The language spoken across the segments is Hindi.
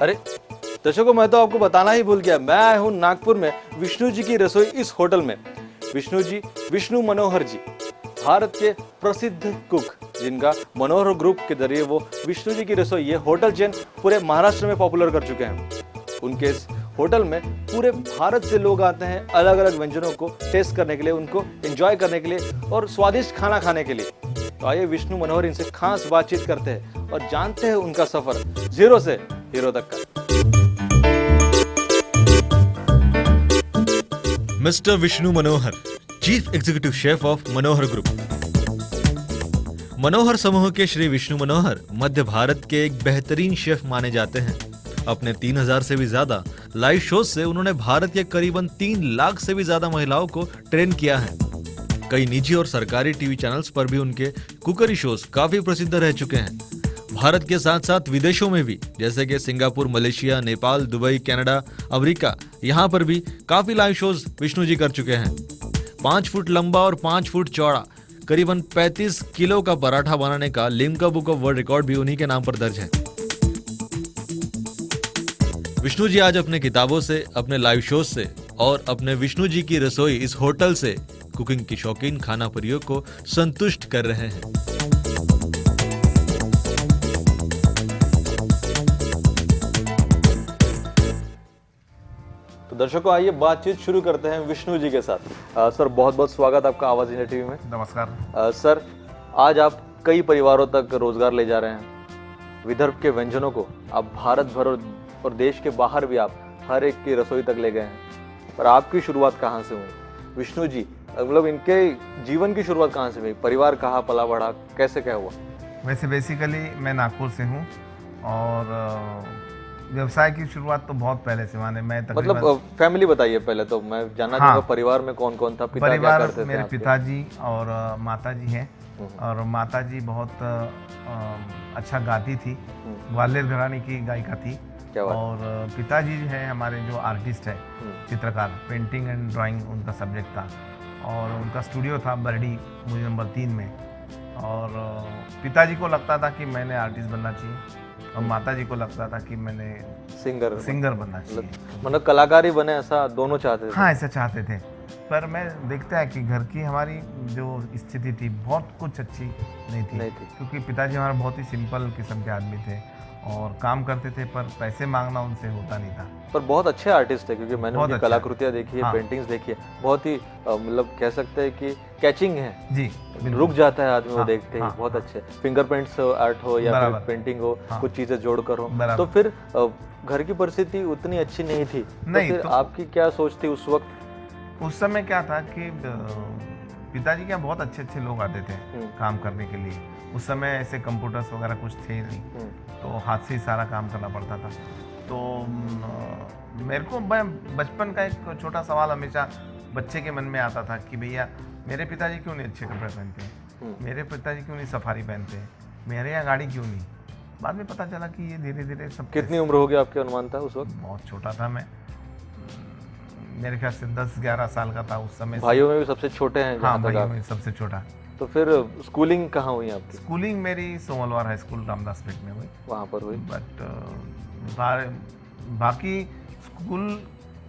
अरे दर्शकों, मैं तो आपको बताना ही भूल गया, मैं आया हूँ नागपुर में विष्णु जी की रसोई इस होटल में। विष्णु जी, विष्णु मनोहर जी, भारत के प्रसिद्ध कुक, जिनका मनोहर ग्रुप के जरिए वो विष्णु जी की रसोई ये होटल चेन पूरे महाराष्ट्र में पॉपुलर कर चुके हैं। उनके इस होटल में पूरे भारत से लोग आते हैं अलग अलग व्यंजनों को टेस्ट करने के लिए, उनको एंजॉय करने के लिए और स्वादिष्ट खाना खाने के लिए। तो आइए विष्णु मनोहर इनसे खास बातचीत करते हैं और जानते हैं उनका सफर जीरो से हीरो तक का। Mister Vishnu Manohar, chief executive chef of Manohar group. Manohar समूह के श्री विष्णु मनोहर मध्य भारत के एक बेहतरीन शेफ माने जाते हैं। अपने 3000 से भी ज्यादा लाइव शोज से उन्होंने भारत के करीबन 3 लाख से भी ज्यादा महिलाओं को ट्रेन किया है। कई निजी और सरकारी टीवी चैनल्स पर भी उनके कुकरी शोज काफी प्रसिद्ध रह चुके हैं। भारत के साथ साथ विदेशों में भी, जैसे कि Singapore, Malaysia, Nepal, Dubai, Canada, America, यहाँ पर भी काफी लाइव शोज विष्णु जी कर चुके हैं। 5 फुट लंबा और 5 फुट चौड़ा करीबन 35 किलो का पराठा बनाने का Limca book of world record भी उन्हीं के नाम पर दर्ज है। विष्णु जी आज अपने किताबों से, अपने लाइव शोज से और अपने विष्णु जी की रसोई इस होटल से कुकिंग की शौकीन खाना प्रियों को संतुष्ट कर रहे हैं। तो दर्शकों, आइए बातचीत शुरू करते हैं विष्णु जी के साथ। सर, बहुत बहुत स्वागत आपका आवाज इंडिया टीवी में। नमस्कार। सर, आज आप कई परिवारों तक रोजगार ले जा रहे हैं। विदर्भ के व्यंजनों को आप भारत भर और देश के बाहर भी आप हर एक की रसोई तक ले गए हैं। पर आपकी शुरुआत कहाँ से हुई? विष्णु जी, मतलब इनके जीवन की शुरुआत कहाँ से हुई? परिवार कहाँ पला बढ़ा, कैसे क्या हुआ? वैसे बेसिकली मैं नागपुर से हूँ और व्यवसाय की शुरुआत तो बहुत पहले से, माने मैं तकरीबन, मतलब फैमिली बताइए पहले, तो मैं जानना चाहूँगा परिवार में कौन कौन था, पिता क्या करते थे? मेरे पिताजी और माताजी हैं और माताजी बहुत अच्छा गाती थी, ग्वालियर घराने की गायिका थी। और पिताजी हैं हमारे जो आर्टिस्ट है, चित्रकार, पेंटिंग एंड ड्राइंग उनका सब्जेक्ट था और उनका स्टूडियो था बरडी मुझे नंबर 3 में। और पिताजी को लगता था कि मैंने आर्टिस्ट बनना चाहिए और माताजी को लगता था कि मैंने सिंगर बनना चाहिए। मतलब कलाकार ही बने, ऐसा दोनों चाहते थे? हाँ, ऐसा चाहते थे। पर मैं देखता है कि घर की हमारी जो स्थिति थी बहुत कुछ अच्छी नहीं थी। क्योंकि पिताजी हमारे बहुत ही सिंपल किस्म के आदमी थे और काम करते थे, पर पैसे मांगना उनसे होता नहीं था। पर बहुत अच्छे आर्टिस्ट थे, क्योंकि मैंने उनकी कलाकृतियां देखी है, पेंटिंग्स देखी है, बहुत ही मतलब कह सकते हैं कि कैचिंग है जी, रुक जाता है आदमी वो देखते ही। बहुत अच्छे फिंगरप्रिंट्स आर्ट हो या फिर पेंटिंग हो, कुछ चीजें जोड़कर हो। तो फिर घर की परिस्थिति उतनी अच्छी नहीं थी, तो आपकी क्या सोच थी उस वक्त? उस समय क्या था कि पिताजी के यहाँ बहुत अच्छे अच्छे लोग आते थे काम करने के लिए। उस समय ऐसे कंप्यूटर्स वगैरह कुछ थे नहीं, तो हाथ से ही सारा काम करना पड़ता था। तो मेरे को, मैं बचपन का एक छोटा सवाल हमेशा बच्चे के मन में आता था कि भैया मेरे पिताजी क्यों नहीं अच्छे कपड़े पहनते हैं, मेरे पिताजी क्यों नहीं सफारी पहनते हैं, मेरे यहाँ गाड़ी क्यों नहीं। बाद में पता चला कि ये धीरे धीरे सब। कितनी उम्र हो गई आपके अनुमान था उस वक्त? बहुत छोटा था मैं, मेरे ख्याल से 10-11 साल का था उस समय। भाइयों में भी सबसे छोटे हैं? हाँ, भाइयों में सबसे छोटा। तो फिर स्कूलिंग कहाँ हुई आपकी? स्कूलिंग मेरी सोमलवार हाई स्कूल रामदासपेट में हुई, वहाँ पर हुई। बट बाकी स्कूल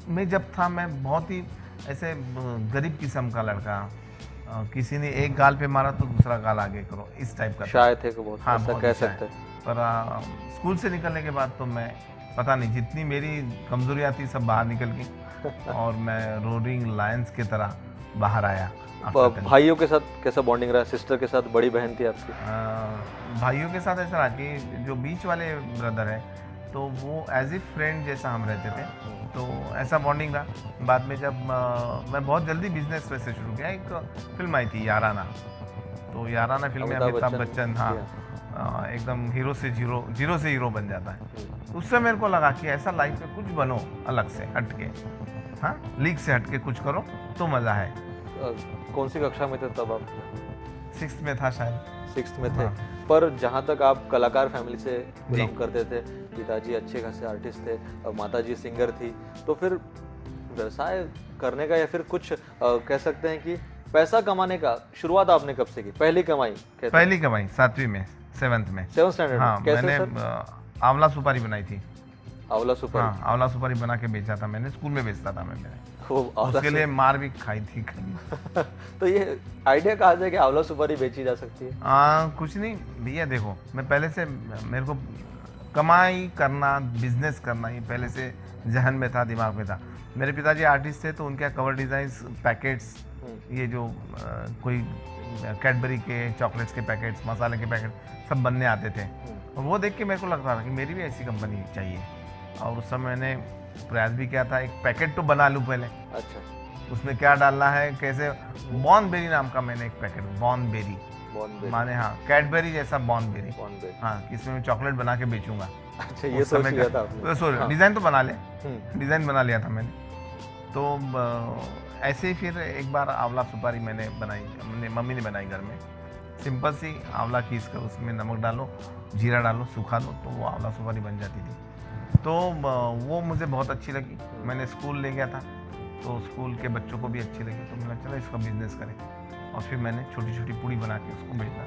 में जब था मैं बहुत ही ऐसे गरीब किस्म का लड़का। किसी ने एक गाल पे मारा तो दूसरा गाल आगे करो, इस टाइप का शायद थे बहुत। हाँ, ऐसा कह सकते हैं। पर स्कूल से निकलने के बाद तो मैं, पता नहीं, जितनी मेरी कमजोरियाँ थी सब बाहर निकल गई और मैं रोरिंग लायंस की तरह बाहर आया। भाइयों के साथ कैसा बॉन्डिंग रहा? सिस्टर के साथ, बड़ी बहन थी आपकी? भाइयों के साथ ऐसा रहा कि जो बीच वाले ब्रदर है तो वो एज ए फ्रेंड जैसा हम रहते थे, तो ऐसा बॉन्डिंग रहा। बाद में जब मैं बहुत जल्दी बिजनेस वैसे शुरू किया, एक फिल्म आई थी याराना, तो याराना फिल्म में अमिताभ बच्चन, हाँ, एकदम हीरो से हीरो बन जाता है। उससे मेरे को लगा कि ऐसा लाइफ में कुछ बनो अलग से हटके, हाँ, लीग से हटके कुछ करो तो मज़ा है। कौन सी कक्षा में थे तब आप? 6th में था शायद। 6th में थे। पर जहाँ तक आप कलाकार फैमिली से बिलोंग करते थे, पिताजी अच्छे खासे आर्टिस्ट थे और माताजी सिंगर थी, तो फिर व्यवसाय करने का या फिर कुछ कह सकते हैं कि पैसा कमाने का शुरुआत आपने कब से की? पहली कमाई? पहली कमाई 7वीं में, 7th में, 7th स्टैंडर्ड। हाँ, कैसे मैंने सर? आंवला सुपारी बनाई थी। आंवला सुपारी। हाँ, आंवला सुपारी बना के बेचा था मैंने, स्कूल में बेचता था मैं मेरे। वो आंवला उसके लिए मार भी खाई थी कभी। तो ये आइडिया कहाँ से कि आंवला सुपारी बेची जा सकती है? कुछ नहीं भैया, देखो मैं पहले से, मेरे को कमाई करना, बिजनेस करना, ये पहले से जहन में था, दिमाग में था। मेरे पिताजी आर्टिस्ट थे, तो उनके कवर डिज़ाइंस, पैकेट्स, ये जो कोई कैडबरी के चॉकलेट्स के पैकेट्स, मसाले के पैकेट सब बनने आते थे। और वो देख के मेरे को लगता था कि मेरी भी ऐसी कंपनी चाहिए। और उस समय मैंने प्रयास भी किया था, एक पैकेट तो बना लूँ पहले। अच्छा, उसमें क्या डालना है, कैसे। बॉर्नबेरी नाम का मैंने एक पैकेट, बॉर्नबेरी बॉर्नबेरी। माने, हाँ, कैडबरी जैसा बॉर्नबेरी, बॉर्नबेरी। हाँ, कि इसमें मैं चॉकलेट बना के बेचूंगा। अच्छा, ये उस सोच समय लिया का- था आपने? सॉरी, हाँ। डिज़ाइन तो बना ले, हम्म, डिज़ाइन बना लिया था मैंने। तो ऐसे ही फिर एक बार आंवला सुपारी मैंने बनाई, मम्मी ने बनाई घर में। सिंपल सी आंवला खींच कर उसमें नमक डालो, जीरा डालो, सूखा दो, तो वो आंवला सुपारी बन जाती थी। तो वो मुझे बहुत अच्छी लगी। मैंने स्कूल ले गया था, तो स्कूल के बच्चों को भी अच्छी लगी, तो मैंने चला इसका बिजनेस करें। और फिर मैंने छोटी छोटी पूड़ी बना के उसको बेचा।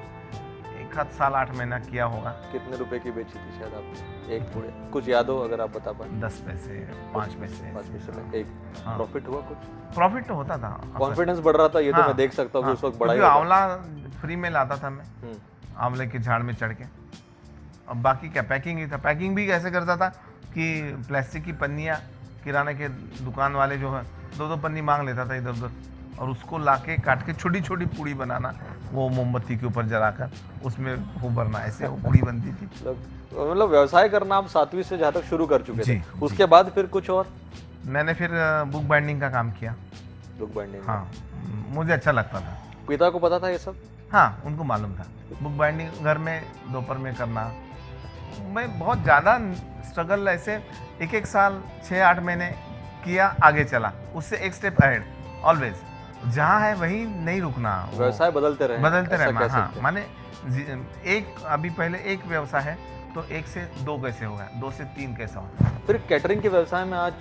1 साल 8 महीना किया होगा। कितने रुपए की बेची थी शायद आपने एक पूरे? कुछ याद हो अगर आप बता पाए? 10 पैसे, 5 पैसे। 5 पैसे में एक हाँ। प्रॉफिट हुआ कुछ? प्रॉफिट तो होता था। कॉन्फिडेंस बढ़ रहा था, ये तो हाँ, मैं देख सकता हूँ कि उस वक्त बड़ा ही क्योंकि होगा। आंवला फ्री में लाता था मैं, हम्म, आंवले के झाड़ में चढ़ के। अब बाकी क्या, पैकिंग ही था। पैकिंग भी कैसे करता था कि प्लास्टिक की पन्नियाँ, किराने के दुकान वाले जो है 2-2 पन्नी मांग लेता था इधर उधर, और उसको लाके काट के छोटी छोटी पूड़ी बनाना, वो मोमबत्ती के ऊपर जलाकर उसमें वो भरना, ऐसे वो पूड़ी बनती थी। मतलब व्यवसाय करना आप 7वीं से जहाँ तक शुरू कर चुके थे। जी, उसके बाद फिर कुछ और? मैंने फिर बुक बाइंडिंग का काम किया। Book binding. हाँ, मुझे अच्छा लगता था। पिता को पता था ये सब? हाँ, उनको मालूम था। बुक बाइंडिंग घर में दोपहर में करना। मैं बहुत ज़्यादा स्ट्रगल ऐसे 1-1 साल 6-8 महीने किया, आगे चला, उससे एक स्टेप अहेड ऑलवेज। जहाँ है वहीं नहीं रुकना, वो व्यवसाय बदलते रहे, बदलते ऐसा रहना। कह हाँ, सकते हैं। माने एक, अभी पहले एक व्यवसाय है तो 1 से 2 कैसे होगा, 2 से 3 कैसा होगा। फिर कैटरिंग के व्यवसाय में आज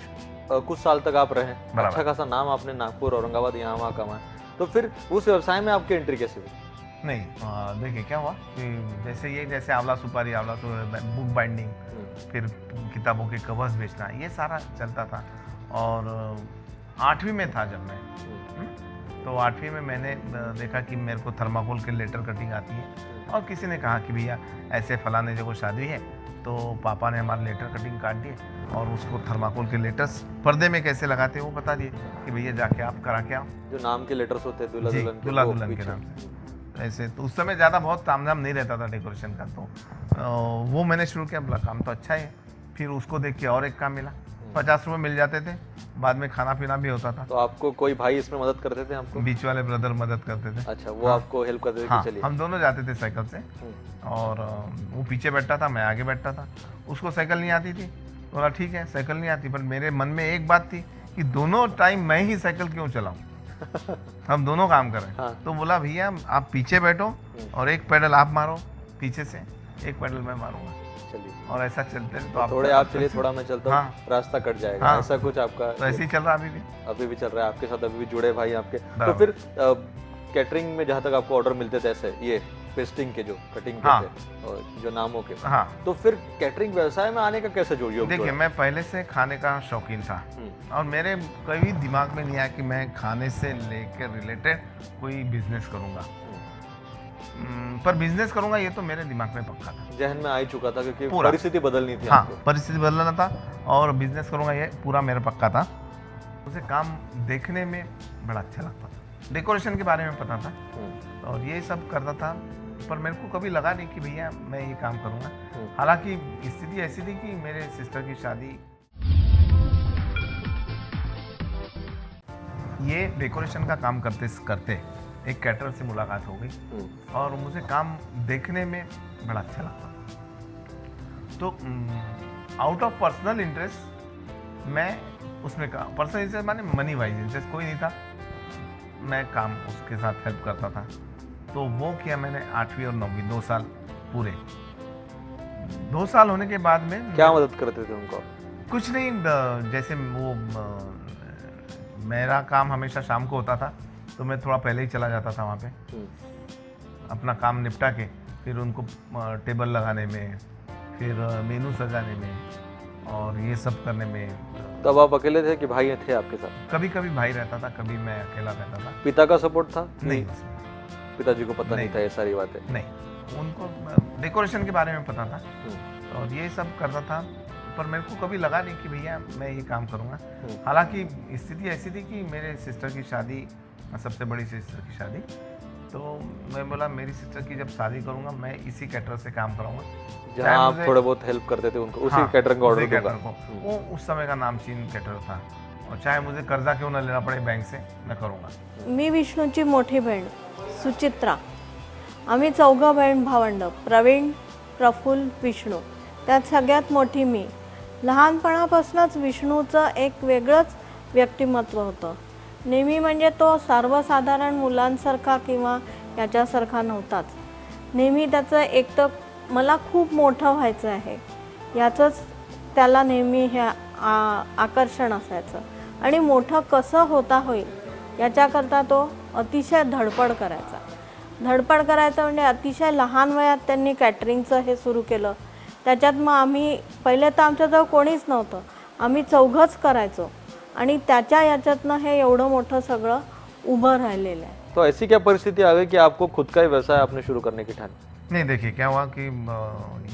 कुछ साल तक आप रहे, बराबर। अच्छा खासा नाम आपने नागपुर, औरंगाबाद, यहाँ वहाँ कमाया, तो फिर उस व्यवसाय में आपकी एंट्री कैसे हुई? नहीं, देखिए क्या हुआ कि जैसे आंवला सुपारी, बुक बाइंडिंग, फिर किताबों के कवर्स बेचना, ये सारा चलता था। और 8वीं में था जब मैं, तो 8वीं में मैंने देखा कि मेरे को थर्माकोल के लेटर कटिंग आती है। और किसी ने कहा कि भैया ऐसे फलाने जगह शादी है, तो पापा ने हमारे लेटर कटिंग काट दिए और उसको थर्माकोल के लेटर्स पर्दे में कैसे लगाते हैं वो बता दिए कि भैया जाके आप करा के आओ। जो नाम के लेटर्स होते हैं दूल्हा जी, दुल्हन के, दूल्हा वो दुल्हन के पीछे। नाम से। ऐसे तो उस समय ज़्यादा बहुत तामझाम नहीं रहता था डेकोरेशन का, तो वो मैंने शुरू किया। बोला काम तो अच्छा है। फिर उसको देख के और एक काम मिला, 50 रुपये मिल जाते थे, बाद में खाना पीना भी होता था। तो आपको कोई भाई इसमें मदद करते थे आपको? बीच वाले ब्रदर मदद करते थे। अच्छा, वो आपको हेल्प करते थे हाँ, कि चलिए। हम दोनों जाते थे साइकिल से, और वो पीछे बैठता था, मैं आगे बैठता था। उसको साइकिल नहीं आती थी, बोला ठीक है साइकिल नहीं आती, पर मेरे मन में एक बात थी कि दोनों टाइम मैं ही साइकिल क्यों चलाऊं, हम दोनों काम करें। हाँ। तो बोला भैया आप पीछे बैठो और एक पैडल आप मारो पीछे से, एक पैडल मैं मारूंगा, चलिए, और ऐसा चलते रहे। तो थोड़े आप चलिए, थोड़ा मैं चलता हूँ, हाँ। रास्ता कट जाएगा, हाँ। ऐसा कुछ आपका तो ऐसे ही चल रहा अभी भी। अभी भी चल रहा है आपके साथ? अभी भी जुड़े भाई आपके? तो बराबर। फिर कैटरिंग में जहाँ तक आपको ऑर्डर मिलते थे, ऐसे ये पेस्टिंग के, जो कटिंग के हाँ। थे, और जो नामों के, हाँ, तो फिर कैटरिंग व्यवसाय में आने का कैसे योग देखिए जोड़ा? मैं पहले से खाने का शौकीन था, और मेरे कभी दिमाग में नहीं आया कि मैं खाने से लेकर रिलेटेड कोई बिजनेस करूंगा। पर बिजनेस करूंगा ये तो मेरे दिमाग में पक्का था, जहन में आ ही चुका था, क्योंकि पूरा। परिस्थिति बदलनी थी हाँ, आपको। परिस्थिति बदलना था और बिजनेस करूंगा ये पूरा मेरा पक्का था। उसे काम देखने में बड़ा अच्छा लगता था, डेकोरेशन के बारे में पता था और ये सब करता था, पर मेरे को कभी लगा नहीं कि भैया मैं ये काम करूंगा। हालांकि स्थिति ऐसी थी कि मेरे सिस्टर की शादी, ये डेकोरेशन का काम करते करते एक कैटरर से मुलाकात हो गई और मुझे काम देखने में बड़ा अच्छा लगता था। तो आउट ऑफ पर्सनल इंटरेस्ट मैं उसमें काम, पर्सनल इंटरेस्ट माने मनी वाइज इंटरेस्ट कोई नहीं था, मैं काम उसके साथ हेल्प करता था। तो वो किया मैंने 8वीं और 9वीं 2 साल पूरे। 2 साल होने के बाद में क्या मदद करते थे उनको? कुछ नहीं, जैसे वो मेरा काम हमेशा शाम को होता था, तो मैं थोड़ा पहले ही चला जाता था वहाँ पे, अपना काम निपटा के, फिर उनको टेबल लगाने में, फिर मेनू सजाने में, और ये सब करने में तब आप अकेले थे कि भाई थे आपके साथ? कभी कभी भाई रहता था, कभी मैं अकेला रहता था। पिता का सपोर्ट था? नहीं, पिताजी को पता नहीं नहीं। था ये सारी बातें? नहीं, उनको डेकोरेशन के बारे में पता था और ये सब करता था, पर मेरे को कभी लगा नहीं कि भैया मैं ये काम करूँगा। हालांकि स्थिति ऐसी थी कि मेरे सिस्टर की शादी, सबसे बड़ी सिस्टर की शादी, तो मैं बोला मेरी सिस्टर की जब शादी करूँगा मैं इसी कैटरर से काम कराऊंगा जहाँ आप थोड़ा बहुत हेल्प करते थे उनको, उसी कैटरिंग का ऑर्डर दूंगा। वो उस समय का नामचीन कैटरर था और चाहे मुझे कर्जा क्यों ना लेना पड़े बैंक से, मैं करूँगा। मी विष्णूची मोठी बहीण सुचित्रा. आम्ही चौघं बहीण भावंड, प्रवीण, प्रफुल्ल, विष्णू. त्यात सगळ्यात मोठी मी. लहानपणापासूनच विष्णूचं एक वेगळंच व्यक्तिमत्व होतं. नेहमी म्हणजे तो सर्वसाधारण मुलांसारखा किंवा याच्यासारखा नव्हताच. नेहमी त्याचं एक तर मला खूप मोठं व्हायचं आहे याचंच त्याला नेहमी हे आकर्षण असायचं आणि मोठं कसं होता होईल याच्याकरता तो अतिशय धडपड करायचा म्हणजे अतिशय लहान वयात त्यांनी कॅटरिंगचं हे सुरू केलं. त्याच्यात मग आम्ही पहिले तर आमच्याजवळ कोणीच नव्हतं, आम्ही चौघंच करायचो आणि त्याच्या याच्यातनं हे एवढं मोठं सगळं उभं राहिलेलं आहे. तो ऐसी क्या परिस्थिति आ गई कि आपको खुद का ही व्यवसाय आपने शुरू करने की ठानी? नहीं, देखिए क्या हुआ कि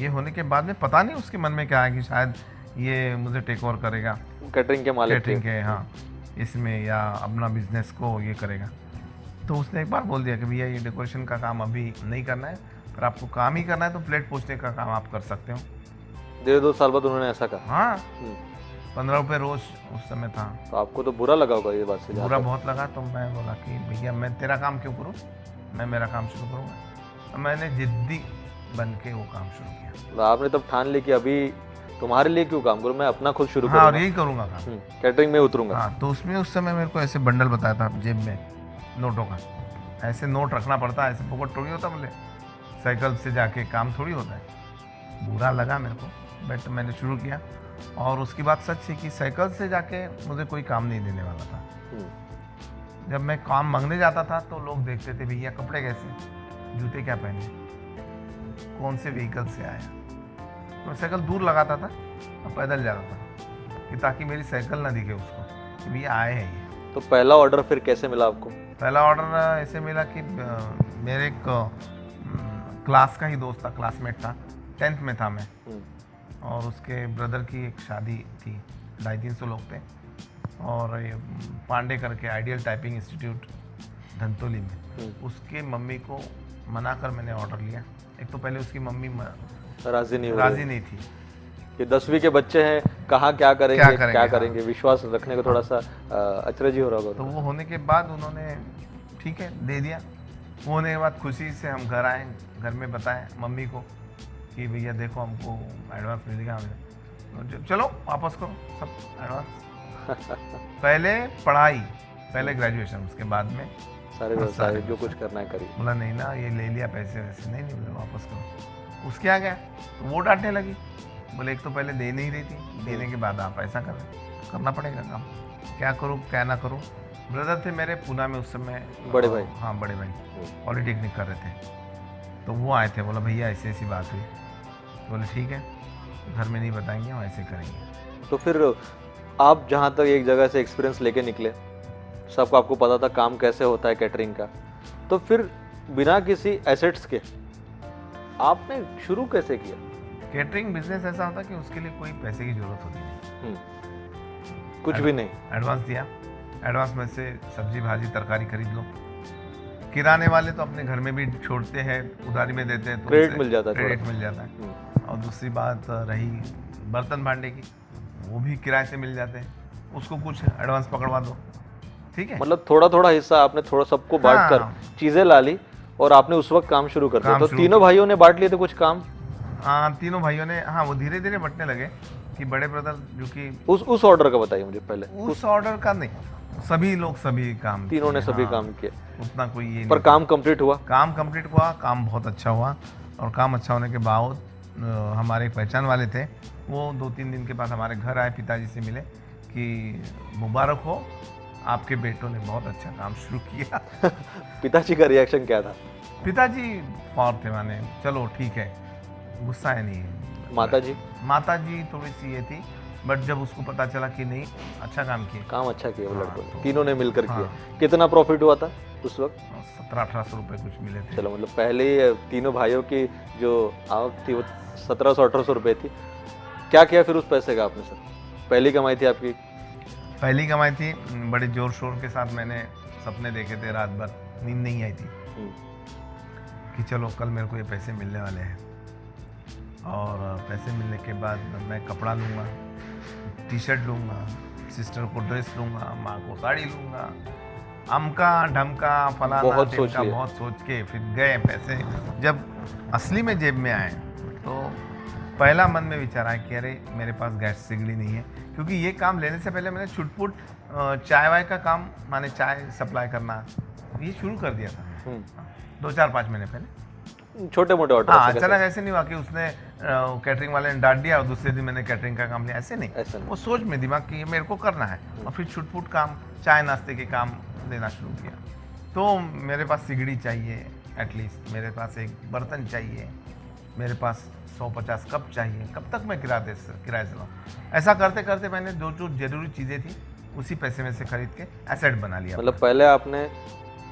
ये होने के बाद में पता नहीं उसके मन में क्या है कि शायद ये मुझे टेक ओवर करेगा, कैटरिंग के मालिक थे? कैटरिंग के, हाँ, इसमें या अपना बिजनेस को ये करेगा। तो उसने एक बार बोल दिया कि भैया ये डेकोरेशन का काम अभी नहीं करना है, पर आपको काम ही करना है तो प्लेट पोंछने का काम आप कर सकते हो। 1.5-2 साल बाद उन्होंने ऐसा कहा? हाँ, 15 रुपये रोज उस समय था। तो आपको तो बुरा लगा होगा ये बात से? बुरा बहुत लगा, तो मैं बोला कि भैया मैं तेरा काम क्यों करूँ, मैं मेरा काम शुरू करूँगा। तो मैंने जिद्दी बन के वो काम शुरू किया। तो आपने तब ठान ली कि अभी तुम्हारे लिए क्यों काम करूँ, मैं अपना खुद शुरू हाँ, और करूँगा, यही करूँगा काम। कैटरिंग में उतरूंगा। हाँ, तो उसमें उस समय मेरे को ऐसे बंडल बताया था जेब में नोटों का, ऐसे नोट रखना पड़ता है, ऐसे पॉकेट थोड़ी होता, बोले साइकिल से जाके काम थोड़ी होता है। बुरा लगा मेरे को, बट मैंने शुरू किया। और उसकी बात सच है कि साइकिल से जाके मुझे कोई काम नहीं देने वाला था। जब मैं काम मांगने जाता था तो लोग देखते थे भैया कपड़े कैसे, जूते क्या पहने, कौन से व्हीकल से आया। मैं साइकिल दूर लगाता था और पैदल जाता था कि ताकि मेरी साइकिल ना दिखे उसको कि भैया आए हैं ये। तो पहला ऑर्डर फिर कैसे मिला आपको? पहला ऑर्डर ऐसे मिला कि मेरे एक क्लास का ही दोस्त था, क्लासमेट था, 10th में था मैं, और उसके ब्रदर की एक शादी थी, 250-300 लोग थे, और ये पांडे करके आइडियल टाइपिंग इंस्टीट्यूट धंतोली में, उसके मम्मी को मना कर मैंने ऑर्डर लिया। एक तो पहले उसकी मम्मी राजी नहीं थी कि 10वीं के बच्चे हैं, कहाँ क्या करेंगे, विश्वास रखने को थोड़ा सा अचरज ही हो रहा होगा। तो वो होने के बाद उन्होंने ठीक है दे दिया। वो होने के बाद खुशी से हम घर आए, घर में बताएं मम्मी को कि भैया देखो हमको एडवांस मिल गया, हमें चलो वापस करो सब एडवांस। पहले पढ़ाई, पहले ग्रेजुएशन, उसके बाद में सारे व्यवसाय जो कुछ करना है करिए। बोला नहीं ना, ये ले लिया पैसे वैसे, नहीं बोले वापस करो। उसके आ गया तो वो डांटने लगी, बोले एक तो पहले दे नहीं रही थी, देने के बाद आप ऐसा कर रहे, करना पड़ेगा काम, क्या करूँ क्या ना करूँ। ब्रदर थे मेरे पूना में उस समय, बड़े भाई? हाँ बड़े भाई, पॉलिटेक्निक कर रहे थे, तो वो आए थे, बोला भैया ऐसी ऐसी बात हुई। बोले ठीक है, घर में नहीं बताएंगे, हम ऐसे करेंगे। तो फिर आप जहाँ तक एक जगह से एक्सपीरियंस लेके निकले, सबको आपको पता था काम कैसे होता है कैटरिंग का, तो फिर बिना किसी एसेट्स के आपने शुरू कैसे किया? कैटरिंग बिजनेस ऐसा होता कि उसके लिए कोई पैसे की जरूरत होती नहीं, कुछ भी नहीं। एडवांस दिया, एडवांस में से सब्जी भाजी तरकारी खरीद लो। किराने वाले तो अपने घर में भी छोड़ते हैं, उधारी में देते हैं, तो क्रेडिट मिल जाता है, क्रेडिट मिल जाता है। और दूसरी बात रही बर्तन भांडे की, वो भी किराए से मिल जाते हैं, उसको कुछ एडवांस पकड़वा दो, ठीक है। मतलब थोड़ा थोड़ा हिस्सा आपने थोड़ा सबको बांट कर चीजें ला ली और आपने उस वक्त काम शुरू कर दिया। तो तीनों भाइयों ने बांट लिए थे कुछ काम? हाँ, तीनों भाइयों ने, हाँ, वो धीरे धीरे बंटने लगे कि बड़े ब्रदर जो कि उस ऑर्डर का बताइए मुझे पहले। उस ऑर्डर का नहीं, सभी लोग सभी काम, तीनों ने सभी काम किए, उतना कोई ये पर काम कंप्लीट हुआ? काम कंप्लीट हुआ, काम बहुत अच्छा हुआ। और काम अच्छा होने के बाद हमारे पहचान वाले थे, वो 2-3 दिन के बाद हमारे घर आए, पिताजी से मिले कि मुबारक हो, आपके बेटों ने बहुत अच्छा काम शुरू किया। पिताजी का रिएक्शन क्या था? पिताजी और थे, माने चलो ठीक है, गुस्सा है नहीं। माताजी? माताजी थोड़ी सी ये थी, बट जब उसको पता चला कि नहीं अच्छा काम किया, काम अच्छा किया वो हाँ, लड़कों ने, तो- तीनों ने मिलकर हाँ। किया। कितना प्रॉफिट हुआ था उस वक्त? 1700-1800 रुपये कुछ मिले थे। चलो मतलब पहले ही तीनों भाइयों की जो आवक थी वो 1700-1800 रुपये थी। क्या किया फिर उस पैसे का आपने सर? पहली कमाई थी आपकी? पहली कमाई थी, बड़े जोर शोर के साथ मैंने सपने देखे थे, रात भर नींद नहीं आई थी हम्म, कि चलो कल मेरे को ये पैसे मिलने वाले हैं, और पैसे मिलने के बाद मैं कपड़ा लूँगा, टी शर्ट लूँगा, सिस्टर को ड्रेस लूँगा, माँ को साड़ी लूँगा, अमका ढमका फलाना बहुत सोच ढिमका, लिया। बहुत सोच के फिर गए पैसे। जब असली में जेब में आए तो पहला मन में विचार आया कि अरे मेरे पास गैस सिगड़ी नहीं है, क्योंकि ये काम लेने से पहले मैंने छुटपुट चाय वाय का काम, माने चाय सप्लाई करना, ये शुरू कर दिया था हम्म, 2-4-5 महीने पहले। छोटे मोटे ऑर्डर हाँ, अचानक ऐसे नहीं हुआ कि उसने कैटरिंग वाले ने डांट दिया और दूसरे दिन मैंने कैटरिंग का काम लिया, ऐसे नहीं। ऐसा नहीं। वो सोच में दिमाग कि ये मेरे को करना है, और फिर छुटपुट काम, चाय नाश्ते के काम देना शुरू किया। तो मेरे पास सिगड़ी चाहिए एटलीस्ट, मेरे पास एक बर्तन चाहिए, मेरे पास 150 कप चाहिए, कब तक मैं किराए से लाऊं। ऐसा करते करते मैंने जो जो जरूरी चीज़ें थी उसी पैसे में से खरीद के एसेट बना लिया। मतलब पहले आपने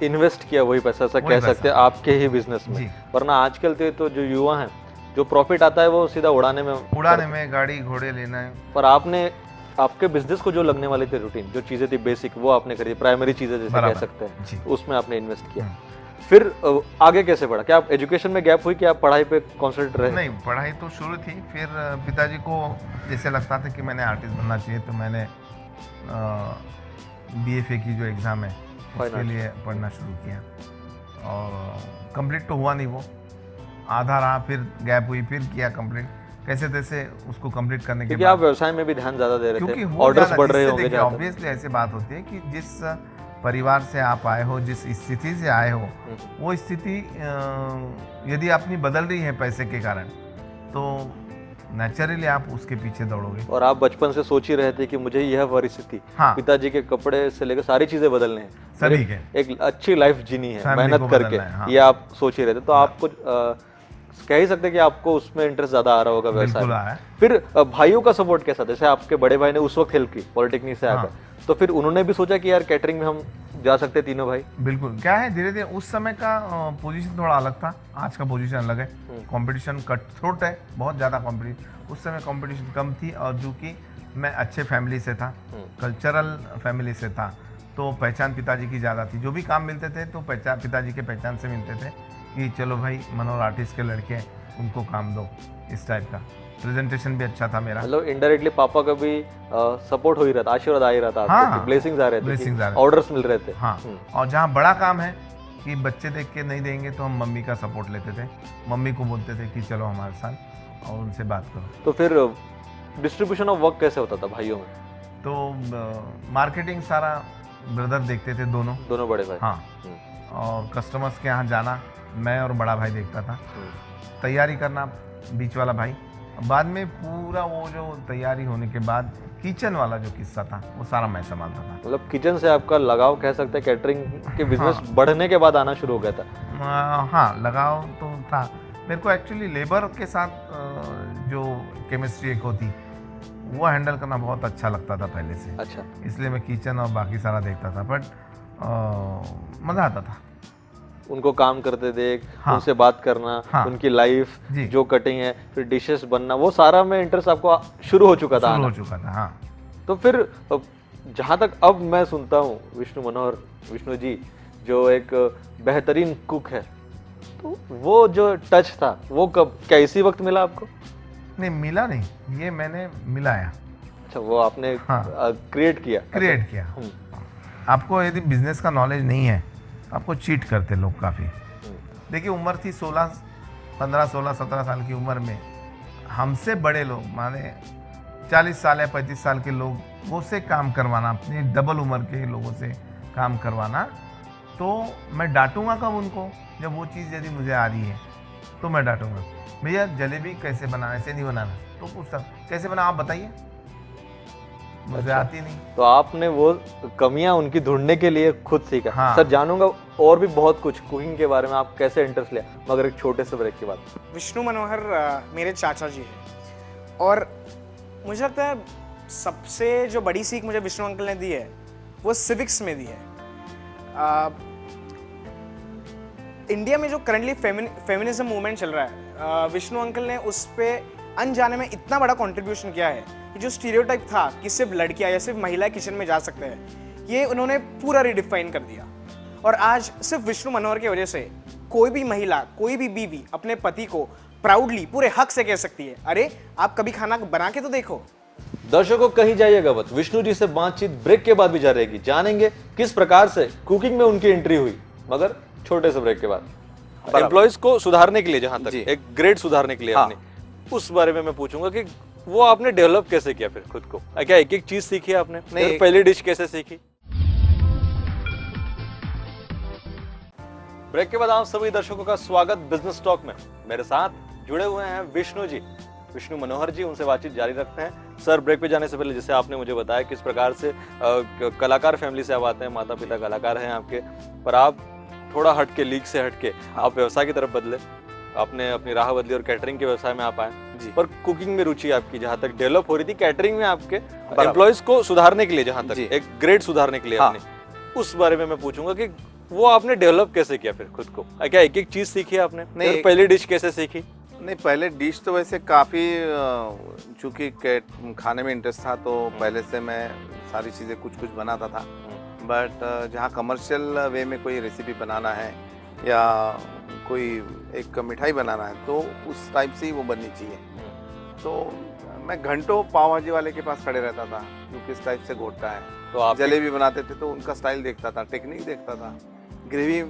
इन्वेस्ट किया वही पैसा, ऐसा वही कह पैसा। सकते हैं आपके ही बिजनेस जी। में। वरना आजकल तो जो युवा हैं, जो प्रॉफिट आता है वो सीधा उड़ाने में गाड़ी घोड़े लेना है। पर आपने आपके बिजनेस को जो लगने वाली थी रूटीन, जो चीजें थी बेसिक, वो आपने करी, प्राइमरी चीजें जैसे कह बराबर। सकते हैं, जी। उसमें आपने इन्वेस्ट किया। फिर आगे कैसे बढ़ा? क्या आप एजुकेशन में गैप हुई कि आप पढ़ाई पे कॉन्सेंट्रेट रहे? नहीं, पढ़ाई तो शुरू थी, फिर पिताजी को जैसे लगता था कि मैंने आर्टिस्ट बनना चाहिए, तो मैंने BFA की जो एग्ज़ाम है Fine उसके arts। लिए पढ़ना शुरू किया, और कंप्लीट तो हुआ नहीं, वो आधा रहा, फिर गैप हुई, फिर किया कंप्लीट, कैसे तैसे उसको कंप्लीट करने के क्योंकि बाद, आप व्यवसाय में भी ध्यान ज्यादा दे रहे क्योंकि थे, हो ऑर्डर्स जाना, बढ़ रहे जिससे होंगे देखिए जहाँ तक। ऑब्वियसली ऐसी बात होती है कि जिस परिवार से आप आए हो, जिस स्थिति से आए हो, वो स्थिति यदि अपनी बदल रही है पैसे के कारण, तो नेचुरली आप उसके पीछे दौड़ोगे। और आप बचपन से सोच ही रहे थे कि मुझे यह परिस्थिति, हाँ। पिताजी के कपड़े से लेकर सारी चीजें बदलने हैं, सभी मेरे के। एक अच्छी लाइफ जीनी है फैमिली मेहनत को करके, बदलना है, हाँ। ये आप सोच ही रहे थे। तो आपको कह ही सकते हैं कि आपको उसमें इंटरेस्ट ज्यादा आ रहा होगा व्यवसाय बिल्कुल में। आया। फिर भाइयों का सपोर्ट कैसा था? जैसे आपके बड़े भाई ने उस वक्त हेल्प की पॉलिटेक्निक से आकर, तो फिर उन्होंने भी सोचा कि यार कैटरिंग में हम जा सकते हैं तीनों भाई? बिल्कुल, क्या है, धीरे धीरे उस समय का पोजीशन थोड़ा अलग था, आज का पोजीशन अलग है। कंपटीशन कट थ्रोट है, बहुत ज़्यादा कंपटीशन, उस समय कंपटीशन कम थी, और जो कि मैं अच्छे फैमिली से था, कल्चरल फैमिली से था, तो पहचान पिताजी की ज़्यादा थी। जो भी काम मिलते थे तो पहचान पिताजी के पहचान से मिलते थे कि चलो भाई मनोहर आर्टिस्ट के लड़के हैं, उनको काम दो, इस टाइप का। प्रेजेंटेशन भी अच्छा था मेरा। मतलब इनडायरेक्टली पापा का भी सपोर्ट हो ही रहा था, आशीर्वाद आ ही रहा था, हाँ। ब्लेसिंग्स आ रहे थे, Blessings आ रहे थे। ऑर्डर्स मिल रहे थे। हाँ, और जहाँ बड़ा काम है कि बच्चे देख के नहीं देंगे, तो हम मम्मी का सपोर्ट लेते थे, मम्मी को बोलते थे कि चलो हमारे साथ, और उनसे बात करो। तो फिर डिस्ट्रीब्यूशन ऑफ वर्क कैसे होता था भाइयों में? तो मार्केटिंग सारा ब्रदर देखते थे, दोनों बड़े भाई? हाँ, और कस्टमर्स के यहाँ जाना मैं और बड़ा भाई देखता था, तैयारी करना बीच वाला भाई। बाद में पूरा वो जो तैयारी होने के बाद किचन वाला जो किस्सा था वो सारा मैं संभालता था। मतलब किचन से आपका लगाव कह सकते हैं कैटरिंग के बिजनेस बढ़ने के बाद आना शुरू हो गया था? हाँ, लगाव तो था मेरे को एक्चुअली। लेबर के साथ जो केमिस्ट्री एक होती, वो हैंडल करना बहुत अच्छा लगता था पहले से। अच्छा। इसलिए मैं किचन और बाकी सारा देखता था, बट मज़ा आता था उनको काम करते देख, हाँ। उनसे बात करना, हाँ। उनकी लाइफ, जी। जो कटिंग है, फिर डिशेस बनना, वो सारा में इंटरेस्ट आपको शुरू हो चुका था शुरू हो आना। चुका था। हाँ, तो फिर जहाँ तक अब मैं सुनता हूँ विष्णु जी जो एक बेहतरीन कुक है, तो वो जो टच था वो कब, क्या इसी वक्त मिला आपको? नहीं मिला नहीं, ये मैंने मिलाया, अच्छा, वो आपने हाँ। क्रिएट किया? क्रिएट किया। आपको यदि बिजनेस का नॉलेज नहीं है, आपको चीट करते लोग काफ़ी। देखिए, उम्र थी 15, 16, 17 साल की उम्र में हमसे बड़े लोग, माने 40 साल या 35 साल के लोगों से काम करवाना, अपनी डबल उम्र के लोगों से काम करवाना, तो मैं डांटूंगा कब उनको? जब वो चीज़ यदि मुझे आ रही है तो मैं डांटूंगा, भैया जलेबी कैसे बनाना, ऐसे नहीं बनाना। तो पूछता कैसे बना, आप बताइए, मुझे अच्छा। आती नहीं। तो आपने वो कमियां उनकी ढूंढने के लिए खुद सीखा। हाँ। सर, जानूंगा और भी बहुत कुछ कुकिंग के बारे में, आप कैसे इंटरेस्ट लिया, मगर एक छोटे से ब्रेक के बाद। विष्णु मनोहर मेरे चाचा जी हैं, और मुझे लगता है सबसे जो बड़ी सीख मुझे विष्णु अंकल ने दी है वो सिविक्स में दी है। इंडिया में जो करंटली फेमिनिज्म मूवमेंट चल रहा है, विष्णु अंकल ने उस पर अनजाने में इतना बड़ा कंट्रीब्यूशन किया है कि जो स्टीरियोटाइप था कि सिर्फ लड़कियां या सिर्फ महिलाएं किचन में जा सकते हैं, ये उन्होंने पूरा रिडिफाइन कर दिया। और आज सिर्फ विष्णु मनोहर की वजह से कोई भी महिला, कोई भी बीवी अपने पति को प्राउडली पूरे हक से कह सकती है, अरे आप कभी खाना बना के तो देखो। दर्शकों कहीं जाइएगा मत, विष्णु जी से बातचीत ब्रेक के बाद भी जारी रहेगी। जानेंगे किस प्रकार से कुकिंग में उनकी एंट्री हुई, मगर छोटे से ब्रेक के बाद। एम्प्लॉइज को सुधारने के लिए, जहां तक एक ग्रेड सुधारने के लिए अपनी, उस बारे में मैं पूछूंगा कि वो आपने डेवलप कैसे किया फिर खुद को? क्या एक एक चीज सीखी आपने? नहीं, पहली डिश कैसे सीखी? ब्रेक के बाद आप सभी दर्शकों का स्वागत बिजनेस टॉक में। मेरे साथ जुड़े हुए हैं विष्णु जी, विष्णु मनोहर जी। उनसे बातचीत जारी रखते हैं। सर, ब्रेक पे जाने से पहले जैसे आपने मुझे बताया किस प्रकार से कलाकार फैमिली से आप आते हैं, माता पिता कलाकार हैं आपके, पर आप थोड़ा हट के, लीग से हट के आप व्यवसाय की तरफ बदले, आपने अपनी राह बदली और कैटरिंग के व्यवसाय में आप आए जी। पर कुकिंग में रुचि आपकी जहाँ तक डेवलप हो रही थी, कैटरिंग में आपके एम्प्लॉइज को सुधारने के लिए, जहाँ तक एक ग्रेड सुधारने के लिए आपने, उस बारे में मैं पूछूंगा कि वो आपने डेवलप कैसे किया फिर खुद को? क्या एक एक चीज सीखी आपने? नहीं, पहली डिश कैसे सीखी? नहीं, पहले डिश तो वैसे काफ़ी, चूँकि खाने में इंटरेस्ट था तो पहले से मैं सारी चीज़ें कुछ कुछ बनाता था। बट जहाँ कमर्शियल वे में कोई रेसिपी बनाना है या कोई एक मिठाई बनाना है तो उस टाइप से ही वो बननी चाहिए। तो मैं घंटों पाव भाजी वाले के पास खड़े रहता था, जो किस टाइप से घोटता है। तो आप जलेबी बनाते थे तो उनका स्टाइल देखता था, टेक्निक देखता था। ग्रेवी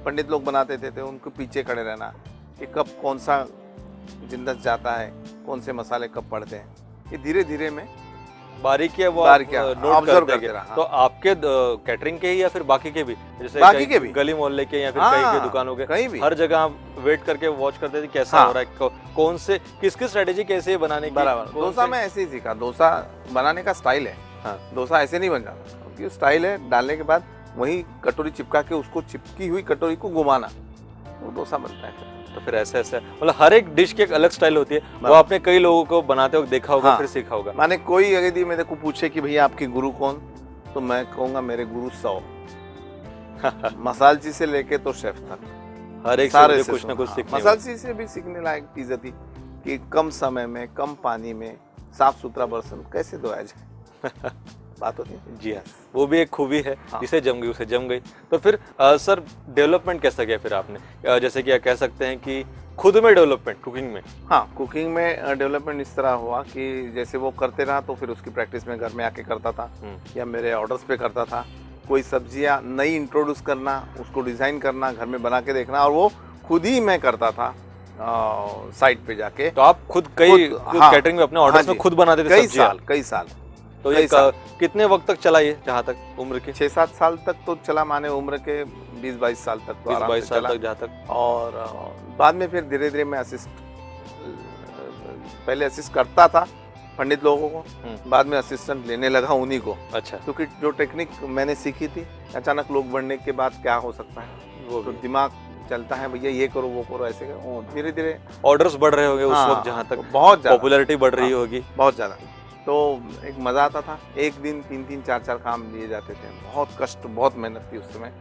पंडित लोग बनाते थे तो उनको पीछे खड़े रहना कि कब कौन सा जिंदस जाता है, कौन से मसाले कब पड़ते हैं, ये धीरे धीरे में बारीकियां वो नोट करते रहा। तो आपके कैटरिंग के ही या फिर बाकी के भी, जैसे बाकी के भी, गली मोहल्ले के या फिर कहीं के दुकानों के, कहीं भी, हर जगह आप वेट करके वॉच करते थे कैसा हो रहा है, कौन से किस स्ट्रेटेजी कैसे बनाने की? बराबर। डोसा में ऐसे ही सीखा, डोसा बनाने का स्टाइल है। डोसा ऐसे नहीं बन जाता, क्योंकि स्टाइल है, डालने के बाद वही कटोरी चिपका के उसको चिपकी हुई कटोरी को घुमाना, वो डोसा बनता है। तो फिर ऐसे ऐसे मतलब हर एक डिश की एक अलग स्टाइल होती है, वो आपने कई लोगों को बनाते वक्त देखा होगा, फिर सीखा होगा। माने कोई यदि मेरे को पूछे कि भैया आपके गुरु कौन, तो मैं कहूँगा मेरे गुरु 100 मसालची से लेके तो शेफ तक, हर एक सारे कुछ ना कुछ सीखने। मसालची से भी सीखने लायक चीज़ थी कि कम समय में, कम पानी में साफ सुथरा बर्तन कैसे धोया जाए, बात होती है। जी हाँ, वो भी एक खूबी है, जिसे जम गई उसे जम गई। तो फिर सर डेवलपमेंट कैसा किया फिर आपने? जैसे कि कह सकते हैं कि खुद में डेवलपमेंट कुकिंग में? हाँ, कुकिंग में डेवलपमेंट इस तरह हुआ कि जैसे वो करते रहा तो फिर उसकी प्रैक्टिस में घर में आके करता था या मेरे ऑर्डर्स पे करता था। कोई सब्जियाँ नई इंट्रोड्यूस करना, उसको डिज़ाइन करना, घर में बना के देखना, और वो खुद ही मैं करता था साइट पे जाके। तो आप खुद कई कैटरिंग में अपने ऑर्डर्स में खुद बनाते थे? कई साल। तो ये कितने वक्त तक चला ये, जहाँ तक उम्र के? 6-7 साल तक तो चला, माने उम्र के 20-22 साल तक तो 20-22 साल तक जहाँ तक। और बाद में फिर धीरे धीरे मैं पहले असिस्ट करता था पंडित लोगों को, बाद में असिस्टेंट लेने लगा उन्हीं को। अच्छा। क्योंकि जो टेक्निक मैंने सीखी थी, अचानक लोग बढ़ने के बाद क्या हो सकता है, वो तो दिमाग चलता है, भैया ये करो वो करो, ऐसे करो। धीरे धीरे ऑर्डर्स बढ़ रहे होंगे उस वक्त, जहाँ तक बहुत पॉपुलैरिटी बढ़ रही होगी, बहुत ज़्यादा। तो एक मज़ा आता था, एक दिन 3-3, 4-4 काम लिए जाते थे। बहुत कष्ट, बहुत मेहनत थी उस समय।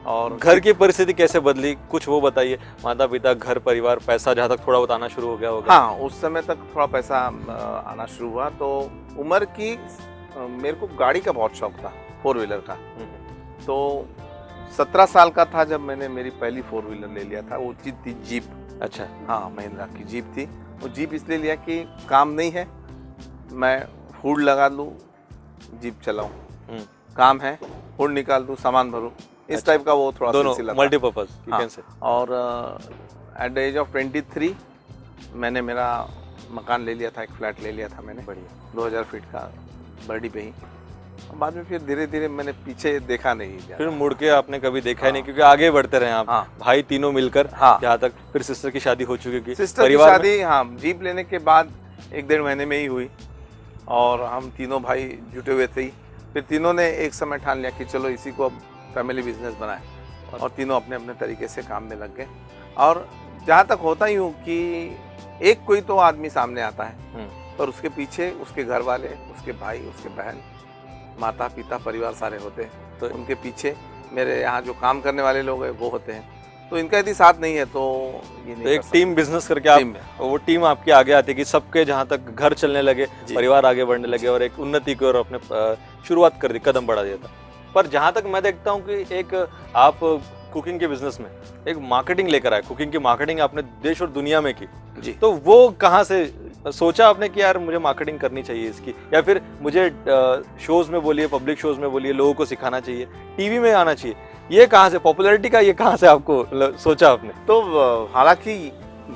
और घर की परिस्थिति कैसे बदली, कुछ वो बताइए। माता पिता, घर परिवार, पैसा जहाँ तक थोड़ा बताना शुरू हो गया होगा? हाँ, उस समय तक थोड़ा पैसा आना शुरू हुआ। तो उम्र की, मेरे को गाड़ी का बहुत शौक था, 4 व्हीलर का। तो 17 साल का था जब मैंने मेरी पहली 4 व्हीलर ले लिया था। वो चीज़ थी जीप। अच्छा। हाँ, महिंद्रा की जीप थी। वो जीप इसलिए लिया कि काम नहीं है, मैं हुड लगा लूँ, जीप चलाऊँ, काम है, हुड निकाल दूँ, सामान भरूँ, इस टाइप का वो थोड़ा दोनों मल्टीपर्पज। हाँ। और एट द एज ऑफ 23 मैंने मेरा मकान ले लिया था, एक फ्लैट ले लिया था मैंने, बढ़िया 2000 फीट का, बर्डी पे ही। बाद में फिर धीरे धीरे मैंने पीछे देखा नहीं, फिर मुड़ के आपने कभी देखा ही नहीं, क्योंकि आगे बढ़ते रहे आप। भाई तीनों मिलकर, जहाँ तक फिर सिस्टर की शादी हो चुकी थी। सिस्टर की शादी, हाँ, जीप लेने के बाद 1-1.5 महीने में ही हुई, और हम तीनों भाई जुटे हुए थे। फिर तीनों ने एक समय ठान लिया कि चलो इसी को अब फैमिली बिजनेस बनाए, और तीनों अपने अपने तरीके से काम में लग गए। और जहाँ तक होता ही हूँ कि एक कोई तो आदमी सामने आता है पर उसके पीछे उसके घर वाले, उसके भाई, उसके बहन, माता पिता, परिवार सारे होते हैं। तो उनके पीछे मेरे यहाँ जो काम करने वाले लोग हैं वो होते हैं। तो इनका यदि साथ नहीं है तो ये नहीं तो एक कर टीम बिजनेस करके आप टीम में। वो टीम आपके आगे आती है कि सबके जहाँ तक घर चलने लगे, जी। परिवार आगे बढ़ने लगे और एक उन्नति की ओर अपने शुरुआत कर दी, कदम बढ़ा दिया था। पर जहाँ तक मैं देखता हूँ कि एक आप कुकिंग के बिजनेस में एक मार्केटिंग लेकर आए, कुकिंग की मार्केटिंग आपने देश और दुनिया में की। जी। तो वो कहाँ से सोचा आपने कि यार मुझे मार्केटिंग करनी चाहिए इसकी, या फिर मुझे शोज में बोलिए, पब्लिक शोज में बोलिए, लोगों को सिखाना चाहिए, टीवी में आना चाहिए, ये कहाँ से पॉपुलैरिटी का, ये कहाँ से आपको सोचा आपने? तो हालांकि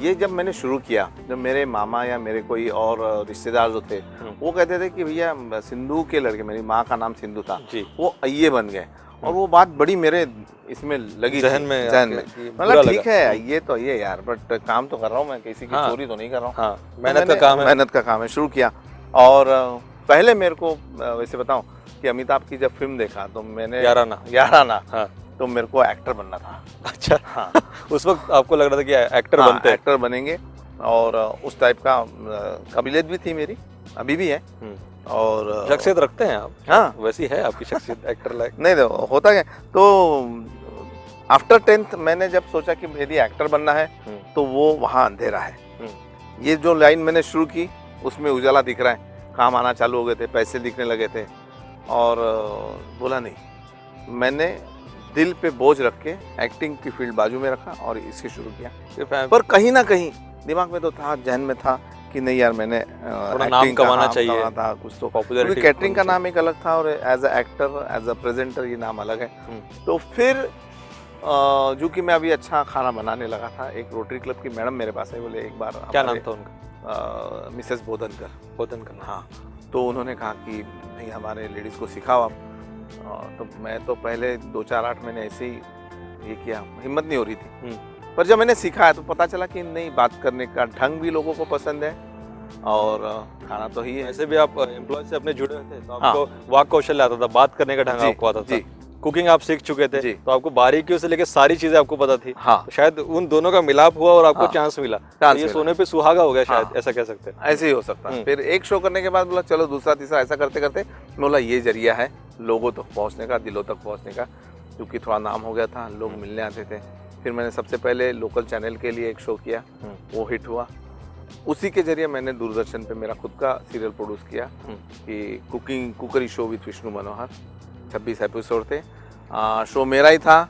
ये जब मैंने शुरू किया, जब मेरे मामा या मेरे कोई और रिश्तेदार जो थे वो कहते थे कि भैया सिंधु के लड़के, मेरी माँ का नाम सिंधु था, जी। वो अय्ये बन गए, और वो बात बड़ी मेरे इसमें लगी जहन थी, में जहन आपके कि में बुरा मतलब लगा। ठीक है ये तो ये यार, बट काम तो कर रहा हूँ मैं, किसी की हाँ। चोरी तो नहीं कर रहा हूँ। हाँ, तो मेहनत का मैंने- काम है। मेहनत का काम है, शुरू किया। और पहले मेरे को वैसे बताऊं कि अमिताभ की जब फिल्म देखा तो मैंने याराना हाँ। तो मेरे को एक्टर बनना था। अच्छा, हाँ। उस वक्त आपको लग रहा था कि एक्टर हाँ, बनते हैं। एक्टर बनेंगे, और उस टाइप का काबिलियत भी थी मेरी, अभी भी है। और शख्सियत रखते हैं आप? हाँ। वैसी है आपकी शख्सियत एक्टर लायक? नहीं तो होता क्या, तो आफ्टर 10th मैंने जब सोचा कि यदि एक्टर बनना है तो वो वहाँ अंधेरा है। ये जो लाइन मैंने शुरू की उसमें उजाला दिख रहा है, काम आना चालू हो गए थे, पैसे दिखने लगे थे, और बोला नहीं, मैंने दिल पे बोझ रख के एक्टिंग की फील्ड बाजू में रखा और इसके शुरू किया। पर कहीं ना कहीं दिमाग में तो था, जहन में था कि नहीं यार, मैंने नाम कमाना चाहिए था कुछ तो, पॉपुलैरिटी। क्योंकि कैटरिंग का नाम एक अलग था और as a actor, as a presenter ये नाम अलग है। तो फिर जो कि मैं अभी अच्छा खाना बनाने लगा था, एक रोटरी क्लब की मैडम मेरे पास है, बोले एक बार क्या नाम था उनका? मिसेस बोधनकर। बोधनकर। हाँ, तो उन्होंने कहा कि नहीं हमारे लेडीज़ को सिखाओ आप। तो मैं तो पहले 2-4-8 महीने ऐसे ही ये किया, हिम्मत नहीं हो रही थी। पर जब मैंने सीखा तो पता चला कि नहीं, बात करने का ढंग भी लोगों को पसंद है और खाना तो ही है। ऐसे भी आप एम्प्लॉय से अपने जुड़े थे तो आपको वाक कौशल आता था, बात करने का ढंग आपको आता था, कुकिंग आप सीख चुके थे, तो आपको बारीकियों से लेकर सारी चीजें आपको पता थी। हाँ। तो शायद उन दोनों का मिलाप हुआ और आपको चांस मिला। तो ये सोने पे सुहागा हो गया शायद। हाँ। ऐसा कह सकते हैं। ऐसे ही हो सकता है। फिर एक शो करने के बाद बोला चलो दूसरा तीसरा, ऐसा करते करते बोला ये जरिया है लोगों तक पहुंचने का, दिलों तक पहुंचने का, क्योंकि थोड़ा नाम हो गया था, लोग मिलने आते थे। फिर मैंने सबसे पहले लोकल चैनल के लिए एक शो किया, वो हिट हुआ। उसी के जरिए मैंने दूरदर्शन पे मेरा खुद का सीरियल प्रोड्यूस किया कि cookery show with Vishnu Manohar, 26 episode थे। शो मेरा ही था,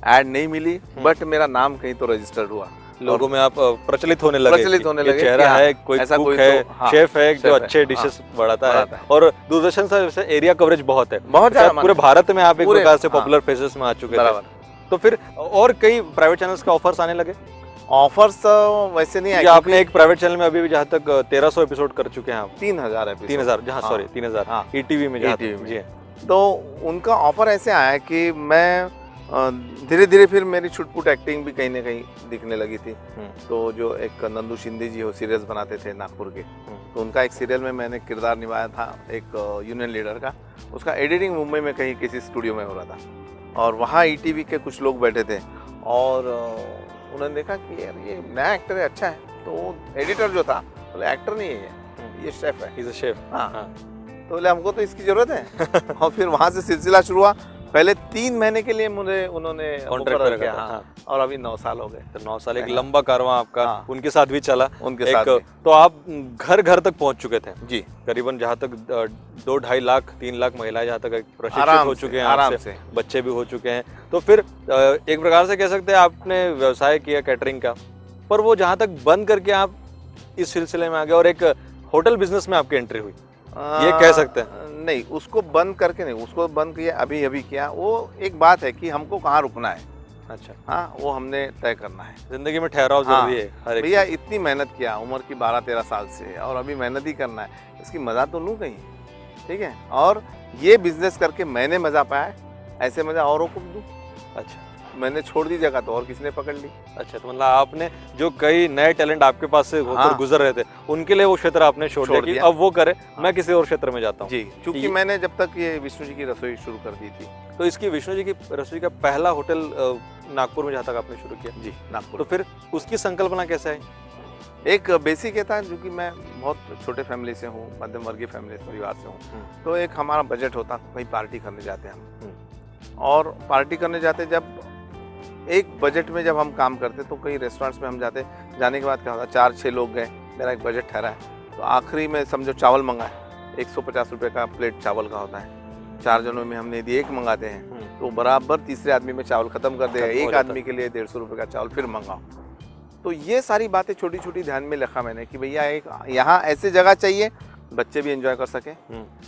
ऐड नहीं मिली, बट मेरा नाम कहीं तो रजिस्टर्ड हुआ, लोगों में आप प्रचलित होने लगे। लगे। चेहरा है, कोई ऐसा कुक कोई है, तो, हाँ, शेफ है जो शेफ अच्छे है, डिशेस हाँ, बढ़ाता बढ़ाता है। और दूरदर्शन से एरिया कवरेज बहुत है, बहुत शायद ज्यादा पूरे भारत में आप एक पूरे, प्रकार से हाँ, पॉपुलर फेसेस में आ चुके थे। बराबर। तो फिर और कई प्राइवेट चैनल्स का ऑफर्स आने लगे? ऑफर्स वैसे नहीं आए, आपने एक प्राइवेट चैनल में अभी भी जहाँ तक 1300 एपिसोड कर चुके हैं आप। 3000 एपिसोड, 3000, जहाँ हाँ, सॉरी 3000 हाँ, ईटीवी में जहाँ ETV में। जी। तो उनका ऑफर ऐसे आया कि मैं धीरे धीरे फिर मेरी छुटपुट एक्टिंग भी कहीं ना कहीं दिखने लगी थी। तो जो एक नंदू शिंदे जी हो सीरियल्स बनाते थे नागपुर के, तो उनका एक सीरियल में मैंने किरदार निभाया था एक यूनियन लीडर का। उसका एडिटिंग मुंबई में कहीं किसी स्टूडियो में हो रहा था और वहाँ ईटीवी के कुछ लोग बैठे थे और उन्होंने देखा कि यार ये नया एक्टर है, अच्छा है। तो एडिटर जो था बोले एक्टर नहीं है ये शेफ है। Is a chef. हाँ, तो बोले हमको तो इसकी जरूरत है। और फिर वहाँ से सिलसिला शुरू हुआ। पहले 3 महीने के लिए मुझे उन्होंने कॉन्ट्रैक्ट ऑफर रखा किया, था। हाँ, और अभी 9 साल हो गए। तो 9 साल एक लंबा कारवां आपका हाँ, उनके साथ भी चला। उनके एक, साथ भी। तो आप घर घर तक पहुंच चुके थे जी, करीबन, जहाँ तक 2-2.5 लाख 3 लाख महिलाएं जहाँ तक प्रशिक्षित आराम हो से, चुके हैं, आराम आपसे से। बच्चे भी हो चुके हैं। तो फिर एक प्रकार से कह सकते हैं आपने व्यवसाय किया कैटरिंग का, पर वो जहाँ तक बंद करके आप इस सिलसिले में आ गए और एक होटल बिजनेस में आपकी एंट्री हुई, ये कह सकते हैं? नहीं, उसको बंद करके नहीं, उसको बंद किया अभी किया। वो एक बात है कि हमको कहाँ रुकना है। अच्छा, हाँ, वो हमने तय करना है। जिंदगी में ठहराव जरूरी है हर एक भैया चीज़। इतनी मेहनत किया उम्र की 12-13 साल से और अभी मेहनत ही करना है, इसकी मजा तो लूँ कहीं, ठीक है। और ये बिजनेस करके मैंने मजा पाया है, ऐसे मजा औरों को दूँ। अच्छा मैंने छोड़ दी जगह तो और किसी ने पकड़ ली। अच्छा, तो मतलब आपने जो कई नए टैलेंट आपके पास से होकर हाँ, गुजर रहे थे, उनके लिए वो क्षेत्र आपने छोड़ दिया कि अब वो करे, मैं किसी और क्षेत्र में जाता हूँ। जी, क्योंकि मैंने जब तक ये विष्णु जी की रसोई शुरू कर दी थी। तो इसकी विष्णु जी की रसोई का पहला होटल नागपुर में जहाँ तक आपने शुरू किया जी, नागपुर। तो फिर उसकी संकल्पना कैसे आई? एक बेसिक ये था, जो कि मैं बहुत छोटे फैमिली से हूँ, मध्यम वर्गीय फैमिली परिवार से हूँ, तो एक हमारा बजट होता, कहीं पार्टी करने जाते हैं हम, और पार्टी करने जाते जब एक बजट में जब हम काम करते तो कई रेस्टोरेंट्स में हम जाते, जाने के बाद क्या होता, 4-6 लोग गए, मेरा एक बजट ठहरा है, तो आखिरी में समझो चावल मंगाए, 150 रुपये का प्लेट चावल का होता है, 4 जनों में हमने यदि एक मंगाते हैं तो बराबर तीसरे आदमी में चावल खत्म कर देगा, एक आदमी के लिए 150 रुपये का चावल फिर मंगाओ। तो ये सारी बातें छोटी छोटी ध्यान में रखा मैंने कि भैया एक यहाँ ऐसी जगह चाहिए, बच्चे भी एंजॉय कर सकें,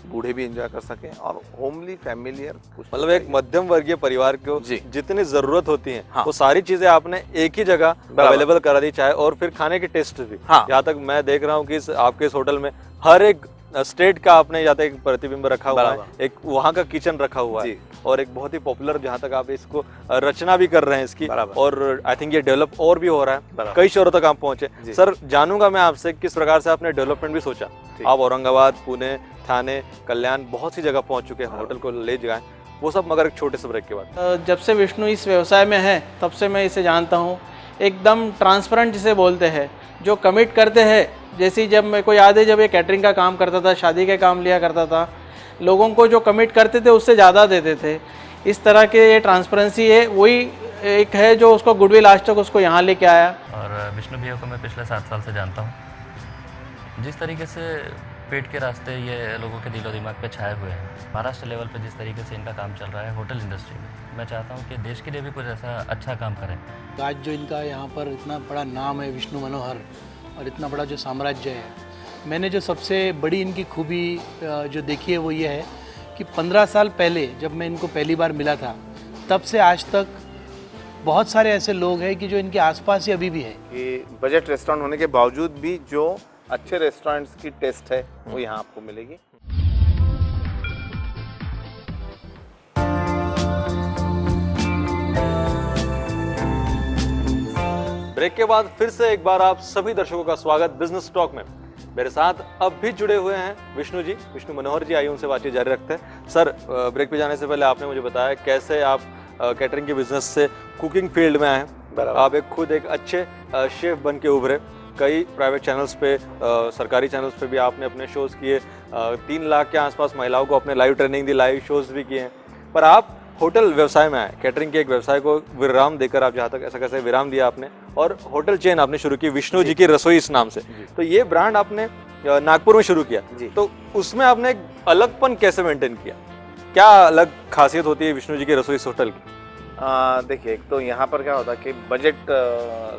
बूढ़े भी एंजॉय कर सकें, और होमली फैमिलियर, मतलब एक मध्यम वर्गीय परिवार को जी। जितनी जरूरत होती है हाँ। वो सारी चीजें आपने एक ही जगह अवेलेबल करा दी, चाहे और फिर खाने के टेस्ट भी। हाँ। यहाँ तक मैं देख रहा हूँ कि आपके इस होटल में हर एक स्टेट का आपने यहाँ तक एक प्रतिबिंब रखा हुआ है, एक वहाँ का किचन रखा हुआ है, और एक बहुत ही पॉपुलर, जहाँ तक आप इसको रचना भी कर रहे हैं इसकी, और आई थिंक ये डेवलप और भी हो रहा है, कई शहरों तक आप पहुंचे। सर, जानूंगा मैं आपसे किस प्रकार से आपने डेवलपमेंट भी सोचा। आप औरंगाबाद, पुणे, थाने, कल्याण, बहुत सी जगह पहुंच चुके हैं, होटल को ले जाए वो सब, मगर एक छोटे से ब्रेक के बाद। जब से विष्णु इस व्यवसाय में है तब से मैं इसे जानता हूँ, एकदम ट्रांसपेरेंट जिसे बोलते हैं, जो कमिट करते हैं। जैसे जब मेरे को याद है, जब ये कैटरिंग का काम करता था, शादी के काम लिया करता था, लोगों को जो कमिट करते थे उससे ज़्यादा देते थे। इस तरह के ये ट्रांसपेरेंसी है, वही एक है जो उसको गुडविल आज तक उसको यहाँ लेके आया। और विष्णु भैया को मैं पिछले 7 साल से जानता हूँ। जिस तरीके से पेट के रास्ते ये लोगों के दिलो दिमाग पे छाए हुए हैं, महाराष्ट्र लेवल पे जिस तरीके से इनका काम चल रहा है होटल इंडस्ट्री में, मैं चाहता हूँ कि देश के लिए भी कुछ ऐसा अच्छा काम करें। आज जो इनका यहाँ पर इतना बड़ा नाम है विष्णु मनोहर, और इतना बड़ा जो साम्राज्य है, मैंने जो सबसे बड़ी इनकी खूबी जो देखी है वो ये है कि 15 साल पहले जब मैं इनको पहली बार मिला था, तब से आज तक बहुत सारे ऐसे लोग हैं कि जो इनके आसपास ही अभी भी है। कि बजट रेस्टोरेंट होने के बावजूद भी जो अच्छे रेस्टोरेंट्स की टेस्ट है वो यहाँ आपको मिलेगी। ब्रेक के बाद फिर से एक बार आप सभी दर्शकों का स्वागत बिजनेस टॉक में। मेरे साथ अब भी जुड़े हुए हैं विष्णु जी, विष्णु मनोहर जी। आइए उनसे बातचीत जारी रखते हैं। सर, ब्रेक पे जाने से पहले आपने मुझे बताया कैसे आप कैटरिंग के बिजनेस से कुकिंग फील्ड में आए। आप एक खुद एक अच्छे शेफ बन के उभरे, कई प्राइवेट चैनल्स पे, सरकारी चैनल्स पे भी आपने अपने शोज़ किए, 3 लाख के आसपास महिलाओं को अपने लाइव ट्रेनिंग दी, लाइव शोज़ भी किए हैं। पर आप होटल व्यवसाय में आए, कैटरिंग के एक व्यवसाय को विराम देकर आप जहाँ तक ऐसा कैसे विराम दिया आपने, और होटल चेन आपने शुरू की विष्णु जी की रसोई इस नाम से। तो ये ब्रांड आपने नागपुर में शुरू किया, तो उसमें आपने एक अलगपन कैसे मेंटेन किया? क्या अलग खासियत होती है विष्णु जी की रसोई इस होटल की? देखिए, एक तो यहाँ पर क्या होता है कि बजट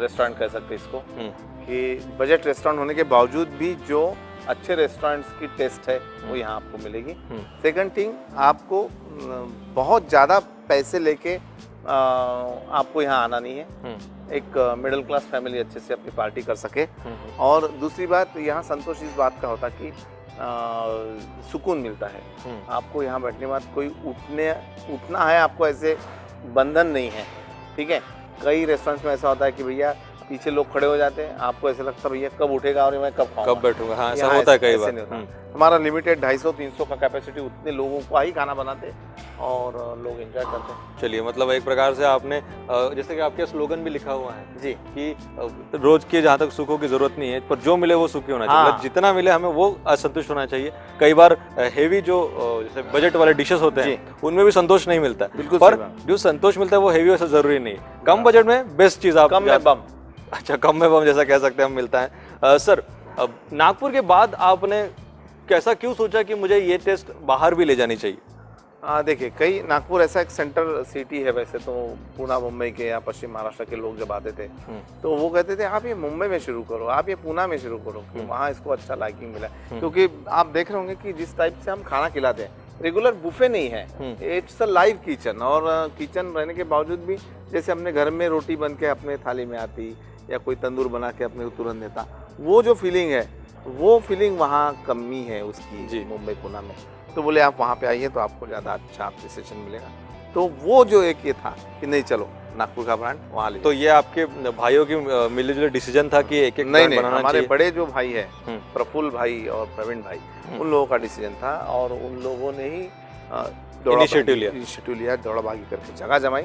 रेस्टोरेंट कह सकते हैं इसको, कि बजट रेस्टोरेंट होने के बावजूद भी जो अच्छे रेस्टोरेंट्स की टेस्ट है वो यहाँ आपको मिलेगी। सेकंड थिंग, आपको बहुत ज़्यादा पैसे लेके आपको यहाँ आना नहीं है। एक मिडिल क्लास फैमिली अच्छे से अपनी पार्टी कर सके। और दूसरी बात, यहाँ संतोष इस बात का होता कि सुकून मिलता है आपको यहाँ बैठने के बाद। कोई उठना है आपको, ऐसे बंधन नहीं है, ठीक है। कई रेस्टोरेंट्स में ऐसा होता है कि भैया पीछे लोग खड़े हो जाते हैं, आपको ऐसा लगता है भैया कब उठेगा और मैं कब खाऊंगा, कब बैठूंगा। हाँ, ऐसा होता है कई बार। हमारा लिमिटेड 250-300 का कैपेसिटी, उतने लोगों को ही खाना बनाते और लोग एंजॉय करते हैं। चलिए, मतलब एक प्रकार से आपने जैसे कि आपके स्लोगन भी लिखा हुआ है जी कि रोज के जहाँ तक सुखों की जरूरत नहीं है, पर जो मिले वो सुखी होना चाहिए। मतलब जितना मिले हमें वो असंतुष्ट होना चाहिए। कई बार हेवी जो जैसे बजट वाले डिशेस होते हैं उनमें भी संतोष नहीं मिलता है, बिल्कुल, पर जो संतोष मिलता है वो हेवी वैसे जरूरी नहीं है। कम बजट में बेस्ट चीज आप कम में बम। अच्छा, कम में बम जैसा कह सकते हैं हम मिलता है। सर, नागपुर के बाद आपने कैसा क्यों सोचा कि मुझे ये टेस्ट बाहर भी ले जानी चाहिए? देखिए, कई नागपुर ऐसा एक सेंटर सिटी है। वैसे तो पुणे, मुंबई के या पश्चिम महाराष्ट्र के लोग जब आते थे तो वो कहते थे आप ये मुंबई में शुरू करो, आप ये पुणे में शुरू करो, वहाँ इसको अच्छा लाइकिंग मिला। क्योंकि आप देख रहे होंगे कि जिस टाइप से हम खाना खिलाते हैं, रेगुलर बुफे नहीं है, इट्स अ लाइव किचन। और किचन रहने के बावजूद भी जैसे अपने घर में रोटी बन के अपने थाली में आती या कोई तंदूर बना के अपने को तुरंत देता, वो जो फीलिंग है, वो फीलिंग वहाँ कमी है उसकी मुंबई पुणे में। तो बोले आप वहाँ पे आइए तो आपको ज़्यादा अच्छा अप्रिसिएशन मिलेगा। तो वो जो एक ये था कि नहीं, चलो नागपुर का ब्रांड वहाँ ले। तो ये आपके भाइयों की मिलजुले डिसीजन था कि एक नहीं, हमारे बड़े जो भाई है, प्रफुल्ल भाई और प्रवीण भाई, उन लोगों का डिसीजन था और उन लोगों ने ही इनिशिएटिव लिया, दौड़ाभागी करके जगह जमाई।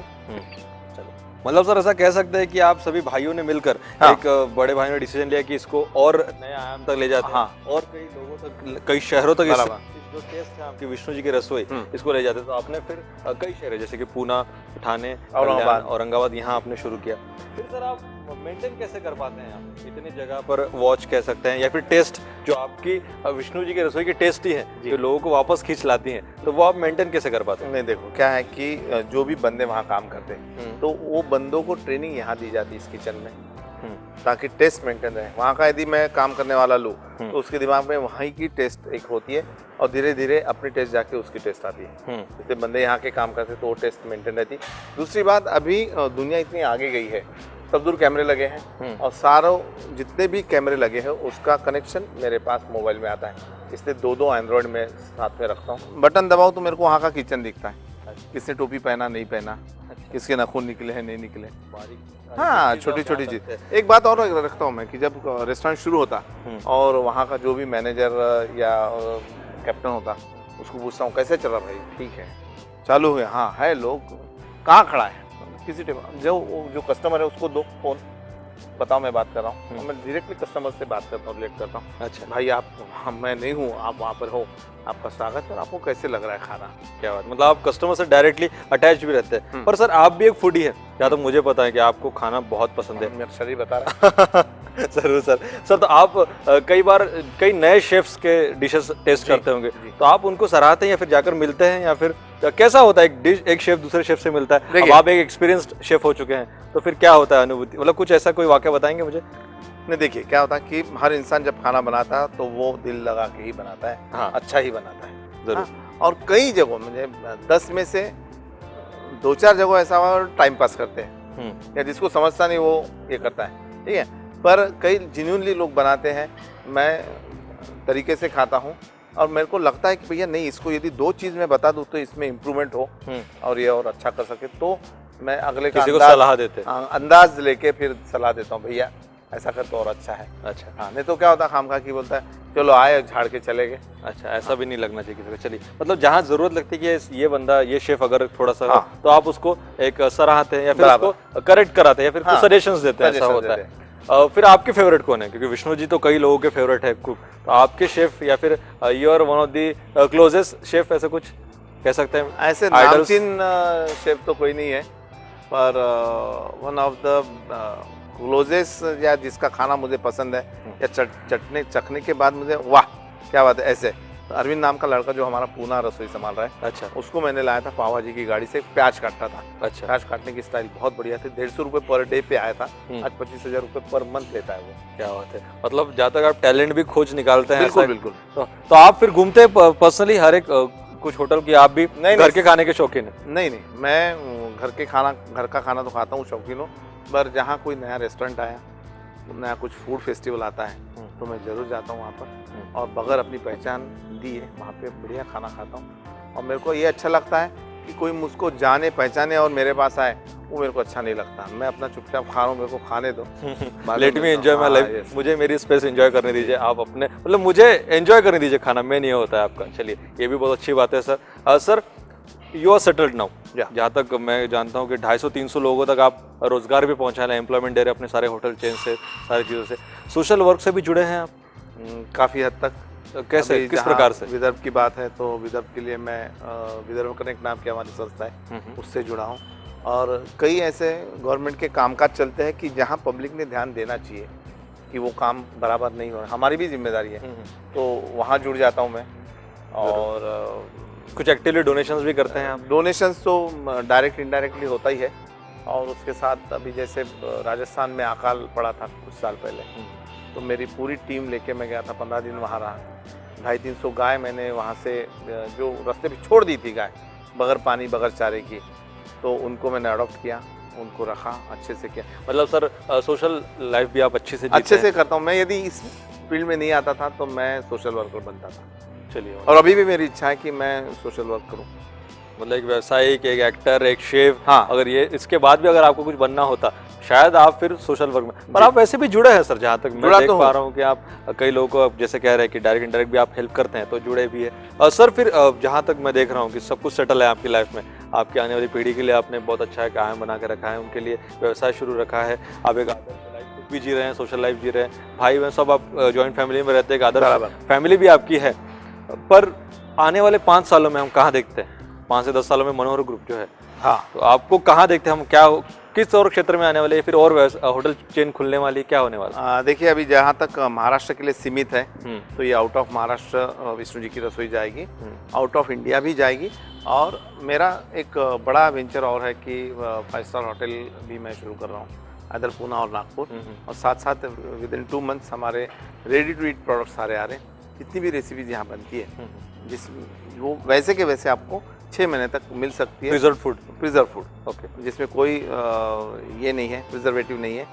चलो, मतलब सर ऐसा कह सकते हैं कि आप सभी भाइयों ने मिलकर हाँ। एक बड़े भाइयों ने डिसीजन लिया कि इसको और नए आयाम तक ले जाते हैं, हाँ। और कई लोगों तक, कई शहरों तक बराबर। जो टेस्ट है आपकी विष्णु जी की रसोई, इसको ले जाते हैं। तो आपने फिर कई शहर जैसे कि पूना, ठाणे, औरंगाबाद। औरंगाबाद यहाँ आपने शुरू किया। फिर सर आप मेंटेन कैसे कर पाते हैं आप इतनी जगह पर वॉच कह सकते हैं, या फिर टेस्ट जो आपकी विष्णु जी की रसोई की टेस्ट ही है जो लोगों को वापस खींच लाती हैं, तो वो आप मेंटेन कैसे कर पाते हैं? नहीं देखो क्या है कि जो भी बंदे वहाँ काम करते हैं तो वो बंदों को ट्रेनिंग यहाँ दी जाती है इस किचन में, ताकि टेस्ट मेंटेन रहे। वहाँ का यदि मैं काम करने वाला लूँ तो उसके दिमाग में वहीं की टेस्ट एक होती है और धीरे धीरे अपनी टेस्ट जाके उसकी टेस्ट आती है। जैसे बंदे यहाँ के काम करते तो वो टेस्ट मेंटेन रहती। दूसरी बात, अभी दुनिया इतनी आगे गई है, सब दूर कैमरे लगे हैं और सारों जितने भी कैमरे लगे हैं उसका कनेक्शन मेरे पास मोबाइल में आता है, इसलिए दो एंड्रॉयड में साथ में रखता हूँ। बटन दबाओ तो मेरे को वहाँ का किचन दिखता है, किसने टोपी पहना नहीं पहना, किसके नाखून निकले हैं नहीं निकले। हाँ, छोटी छोटी चीज। एक बात और रखता हूँ मैं कि जब रेस्टोरेंट शुरू होता और वहाँ का जो भी मैनेजर या कैप्टन होता उसको पूछता हूँ कैसे चल रहा भाई, ठीक है, चालू है, हाँ है, लोग कहाँ खड़ा है, किसी टेबल, जो कस्टमर है उसको दो फोन, बताओ मैं बात कर रहा हूँ। और मैं डायरेक्टली कस्टमर से बात करता हूँ, रिलेट करता हूँ। अच्छा भाई आप, मैं नहीं हूँ, आप वहाँ पर हो, आपका स्वागत है और आपको कैसे लग रहा है खाना। क्या बात, मतलब आप कस्टमर से डायरेक्टली अटैच भी रहते हैं। पर सर आप भी एक फूडी है, या तो मुझे पता है कि आपको खाना बहुत पसंद है। मेरा शरीर बता रहा है। जरूर सर। सर तो आप कई बार कई नए शेफ्स के डिशेस टेस्ट करते होंगे, तो आप उनको सराहते हैं या फिर जाकर मिलते हैं, या फिर कैसा होता है एक शेफ दूसरे शेफ से मिलता है? अब आप एक एक्सपीरियंस्ड शेफ हो चुके हैं तो फिर क्या होता है अनुभूति, मतलब कुछ ऐसा कोई वाकया बताएंगे मुझे? नहीं देखिए क्या होता है कि हर इंसान जब खाना बनाता है तो वो दिल लगा के ही बनाता है, हाँ। अच्छा ही बनाता है जरूर। हाँ। और कई जगहों मुझे 10 में से 2-4 जगह ऐसा हुआ टाइम पास करते हैं या जिसको समझता नहीं वो ये करता है, ठीक है। पर कई जेन्युइनली लोग बनाते हैं, मैं तरीके से खाता हूँ और मेरे को लगता है कि भैया नहीं, इसको यदि 2 चीज़ मैं बता दूँ तो इसमें इम्प्रूवमेंट हो और ये और अच्छा कर सके, तो मैं अगले का किसी को सलाह देते हैं। अंदाज लेके फिर सलाह देता हूँ, भैया ऐसा कर तो और अच्छा है। अच्छा हाँ, नहीं तो क्या होता है खामखा की बोलता है चलो आए झाड़ के चले गए। अच्छा, ऐसा भी नहीं लगना चाहिए किसी को। चलिए, मतलब जहाँ जरूरत लगती है कि ये बंदा, ये शेफ अगर थोड़ा सा हाँ। तो आप उसको एक सराहते हैं या फिर उसको करेक्ट कराते हैं या फिर कुछ हाँ। सजेशंस देते हैं, ऐसा Suggestions होता देते है। फिर आपके फेवरेट कौन है? क्योंकि विष्णु जी तो कई लोगों के फेवरेट है कुक, तो आपके शेफ या फिर you are one of the closest chef, ऐसा कुछ कह सकते हैं? ऐसे Idols? नामचीन शेफ तो कोई नहीं है, पर वन ऑफ द क्लोजेस्ट या जिसका खाना मुझे पसंद है या चटने चखने के बाद मुझे वाह क्या बात है, ऐसे अरविंद नाम का लड़का जो हमारा पूना रसोई संभाल रहा है, अच्छा उसको मैंने लाया था पाव भाजी की गाड़ी से, प्याज काटता था। अच्छा प्याज काटने की स्टाइल बहुत बढ़िया थी, 150 रुपये पर डे पे आया था, आज 25,000 रुपये पर मंथ लेता है वो। क्या बात है, मतलब जहाँ तक आप टैलेंट भी खोज निकालते हैं। बिल्कुल ऐसा- बिल्कुल। तो आप फिर घूमते पर्सनली हर एक कुछ होटल की, आप भी घर के खाने के शौकीन है? नहीं, मैं घर का खाना तो खाता हूँ, शौकीन हूँ, पर जहाँ कोई नया रेस्टोरेंट आया, नया कुछ फूड फेस्टिवल आता है तो मैं ज़रूर जाता हूँ वहाँ पर और बगैर अपनी पहचान दिए वहाँ पे बढ़िया खाना खाता हूँ। और मेरे को ये अच्छा लगता है कि कोई मुझको जाने पहचाने और मेरे पास आए, वो मेरे को अच्छा नहीं लगता। मैं अपना चुपचाप खा रहा हूँ, मेरे को खाने दो, let me enjoy my life, मुझे मेरी स्पेस एंजॉय करने दीजिए, आप अपने, मतलब मुझे एंजॉय करने दीजिए खाना, मैं नहीं होता है आपका। चलिए, ये भी बहुत अच्छी बात है sir. Sir you are settled now, जहाँ तक मैं जानता हूँ कि 250-300 लोगों तक आप रोजगार भी पहुँचा रहे हैं, एम्प्लॉयमेंट दे रहे हैं अपने सारे होटल चेन से, सारी चीज़ों से। सोशल वर्क से भी जुड़े हैं आप? काफ़ी हद तक। कैसे, अभी किस जहाँ प्रकार से? विदर्भ की बात है तो विदर्भ के लिए मैं विदर्भ कनेक्ट नाम की हमारी संस्था है, उससे जुड़ा हूँ। और कई ऐसे गवर्नमेंट के कामकाज चलते हैं कि जहाँ पब्लिक ने ध्यान देना चाहिए कि वो काम बराबर नहीं हो रहा, हमारी भी जिम्मेदारी है, तो वहाँ जुड़ जाता हूँ मैं। और कुछ एक्टिवली डोनेशंस भी करते हैं आप? डोनेशंस तो डायरेक्ट इनडायरेक्टली होता ही है, और उसके साथ अभी जैसे राजस्थान में अकाल पड़ा था कुछ साल पहले, तो मेरी पूरी टीम लेके मैं गया था, 15 दिन वहाँ रहा। 250-300 गाय मैंने वहाँ से जो रास्ते पे छोड़ दी थी गाय, बगैर पानी बगैर चारे की, तो उनको मैंने अडॉप्ट किया, उनको रखा, अच्छे से किया। मतलब सर सोशल लाइफ भी आप अच्छे से जीते अच्छे हैं? से करता हूँ मैं। यदि इस फील्ड में नहीं आता था तो मैं सोशल वर्कर बनता था। चलिए, और अभी भी मेरी इच्छा है कि मैं सोशल वर्क करूँ। मतलब एक व्यवसायिक, एक एक्टर, एक शेफ, हाँ। अगर ये इसके बाद भी अगर आपको कुछ बनना होता, शायद आप फिर सोशल वर्क में, पर आप वैसे भी जुड़े हैं सर, जहाँ तक मैं देख पा रहा हूँ कि आप कई लोगों को, आप जैसे कह रहे हैं कि डायरेक्ट इंडायरेक्ट भी आप हेल्प करते हैं, तो जुड़े भी है। सर फिर जहाँ तक मैं देख रहा हूँ कि सब कुछ सेटल है आपकी लाइफ में, आपकी आने वाली पीढ़ी के लिए आपने बहुत अच्छा एक आयाम बना के रखा है, उनके लिए व्यवसाय शुरू रखा है। आप एक आदर्श लाइफ खुद भी जी रहे हैं, सोशल लाइफ जी रहे हैं, भाई बहन सब आप जॉइंट फैमिली में रहते हैं, एक आदर्श फैमिली भी आपकी है। पर आने वाले 5 सालों में हम कहाँ देखते हैं, 5 से 10 सालों में मनोहर ग्रुप जो है, हाँ, तो आपको कहाँ देखते हैं हम, क्या किस और क्षेत्र में आने वाले हैं, फिर और होटल चेन खुलने वाली, क्या होने वाला? देखिए अभी जहाँ तक महाराष्ट्र के लिए सीमित है तो ये आउट ऑफ महाराष्ट्र विष्णु जी की रसोई जाएगी, आउट ऑफ इंडिया भी जाएगी। और मेरा एक बड़ा वेंचर और है कि 5 स्टार होटल भी मैं शुरू कर रहा हूँ, इधर पुणे और नागपुर, और साथ साथ विद इन 2 मंथ्स हमारे रेडी टू ईट प्रोडक्ट्स सारे आ रहे हैं। जितनी भी रेसिपीज यहाँ बनती है जिस वो वैसे के वैसे आपको 6 महीने तक मिल सकती है। प्रिजर्व फूड, ओके, जिसमें कोई ये नहीं है, प्रिजर्वेटिव नहीं है,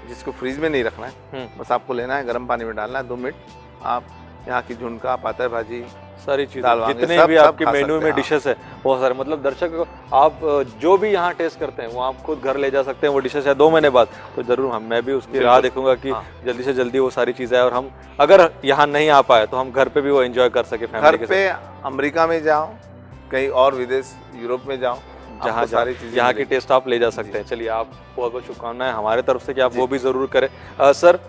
जिसको फ्रीज में नहीं रखना है, बस आपको लेना है, गर्म पानी में डालना है, 2 मिनट, आप यहाँ की झुनका, पातर भाजी, सारी चीज़ें जितने भी आपके मेन्यू में डिशेस है बहुत सारे, मतलब दर्शक आप जो भी यहाँ टेस्ट करते हैं वो आप खुद घर ले जा सकते हैं। वो डिशेस है 2 महीने बाद, तो जरूर मैं भी उसकी राह देखूंगा कि जल्दी से जल्दी वो सारी चीज़ें, और हम अगर यहाँ नहीं आ पाए तो हम घर पे भी वो एंजॉय कर सके फैमिली के साथ। घर पे अमेरिका में जाओ, कहीं और विदेश यूरोप में जाओ, जहाँ सारी चीज़ें यहाँ की टेस्ट आप ले जा सकते हैं। चलिए, आप बहुत बहुत शुभकामनाएं हमारे तरफ से कि आप वो भी ज़रूर करें। सर,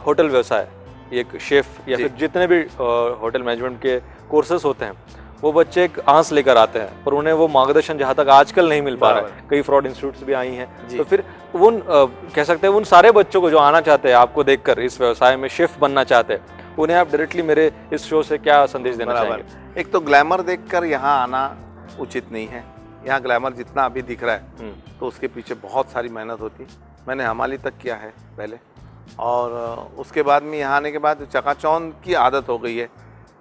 होटल व्यवसाय, एक शेफ या फिर जितने भी होटल मैनेजमेंट के कोर्सेस होते हैं, वो बच्चे एक आंस लेकर आते हैं, पर उन्हें वो मार्गदर्शन जहाँ तक आजकल नहीं मिल पा रहा है। कई फ्रॉड इंस्टीट्यूट्स भी आई हैं, तो फिर उन कह सकते हैं उन सारे बच्चों को जो आना चाहते हैं आपको देखकर इस व्यवसाय में शेफ बनना चाहते हैं, उन्हें आप डायरेक्टली मेरे इस शो से क्या संदेश देना चाहेंगे? एक तो ग्लैमर देखकर यहाँ आना उचित नहीं है। यहाँ ग्लैमर जितना अभी दिख रहा है तो उसके पीछे बहुत सारी मेहनत होती। मैंने हमाली तक किया है पहले, और उसके बाद में यहाँ आने के बाद चकाचौंध की आदत हो गई है,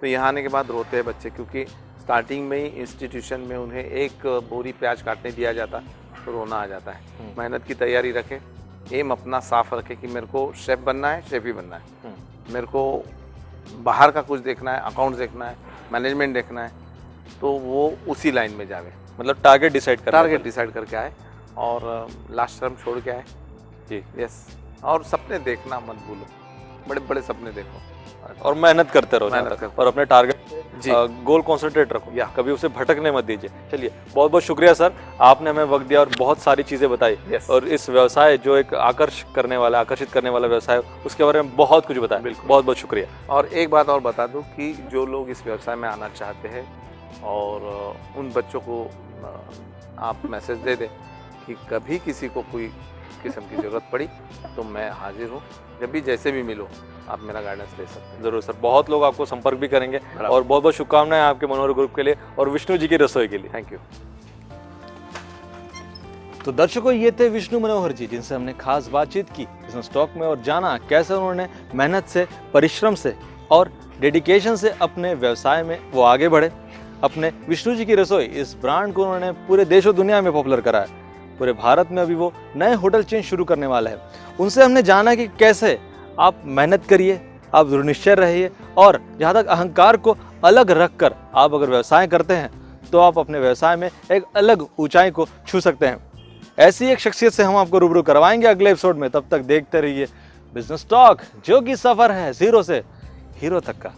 तो यहाँ आने के बाद रोते हैं बच्चे, क्योंकि स्टार्टिंग में ही इंस्टीट्यूशन में उन्हें एक बोरी प्याज काटने दिया जाता तो रोना आ जाता है। मेहनत की तैयारी रखें, एम अपना साफ रखें कि मेरे को शेफ़ बनना है, शेफ़ ही बनना है, मेरे को बाहर का कुछ देखना है, अकाउंट्स देखना है, मैनेजमेंट देखना है, तो वो उसी लाइन में जावे। मतलब टारगेट डिसाइड करके आए और लास्ट टर्म छोड़ के आए जी। यस, और सपने देखना मत भूलो, बड़े बड़े सपने देखो और मेहनत करते रहो, और अपने टारगेट गोल कॉन्सेंट्रेट रखो, कभी उसे भटकने मत दीजिए। चलिए, बहुत बहुत शुक्रिया सर, आपने हमें वक्त दिया और बहुत सारी चीज़ें बताई, और इस व्यवसाय जो एक आकर्षित करने वाला व्यवसाय, उसके बारे में बहुत कुछ बताया। बहुत बहुत शुक्रिया। और एक बात और बता दूं कि जो लोग इस व्यवसाय में आना चाहते हैं और उन बच्चों को आप मैसेज दे दें कि कभी किसी को कोई किस्म की ज़रूरत पड़ी तो मैं हाजिर हूँ, जब भी जैसे भी मिलो आप मेरा गाइडेंस ले सकते हैं। जरूर सर, बहुत लोग आपको संपर्क भी करेंगे, और बहुत बहुत शुभकामनाएं आपके मनोहर ग्रुप के लिए और विष्णु जी की रसोई के लिए। Thank you. तो दर्शकों, ये थे विष्णु मनोहर जी, जिनसे हमने खास बातचीत की बिजनेस टॉक में, और जाना कैसे उन्होंने मेहनत से, परिश्रम से और डेडिकेशन से अपने व्यवसाय में वो आगे बढ़े। अपने विष्णु जी की रसोई, इस ब्रांड को उन्होंने पूरे देश और दुनिया में पॉपुलर करा है। पूरे भारत में अभी वो नए होटल चेन शुरू करने वाले हैं। उनसे हमने जाना कि कैसे आप मेहनत करिए, आप दृढ़ निश्चय रहिए, और जहाँ तक अहंकार को अलग रखकर आप अगर व्यवसाय करते हैं तो आप अपने व्यवसाय में एक अलग ऊंचाई को छू सकते हैं। ऐसी एक शख्सियत से हम आपको रूबरू करवाएंगे अगले एपिसोड में। तब तक देखते रहिए बिजनेस टॉक, जो कि सफर है 0 से हीरो तक का।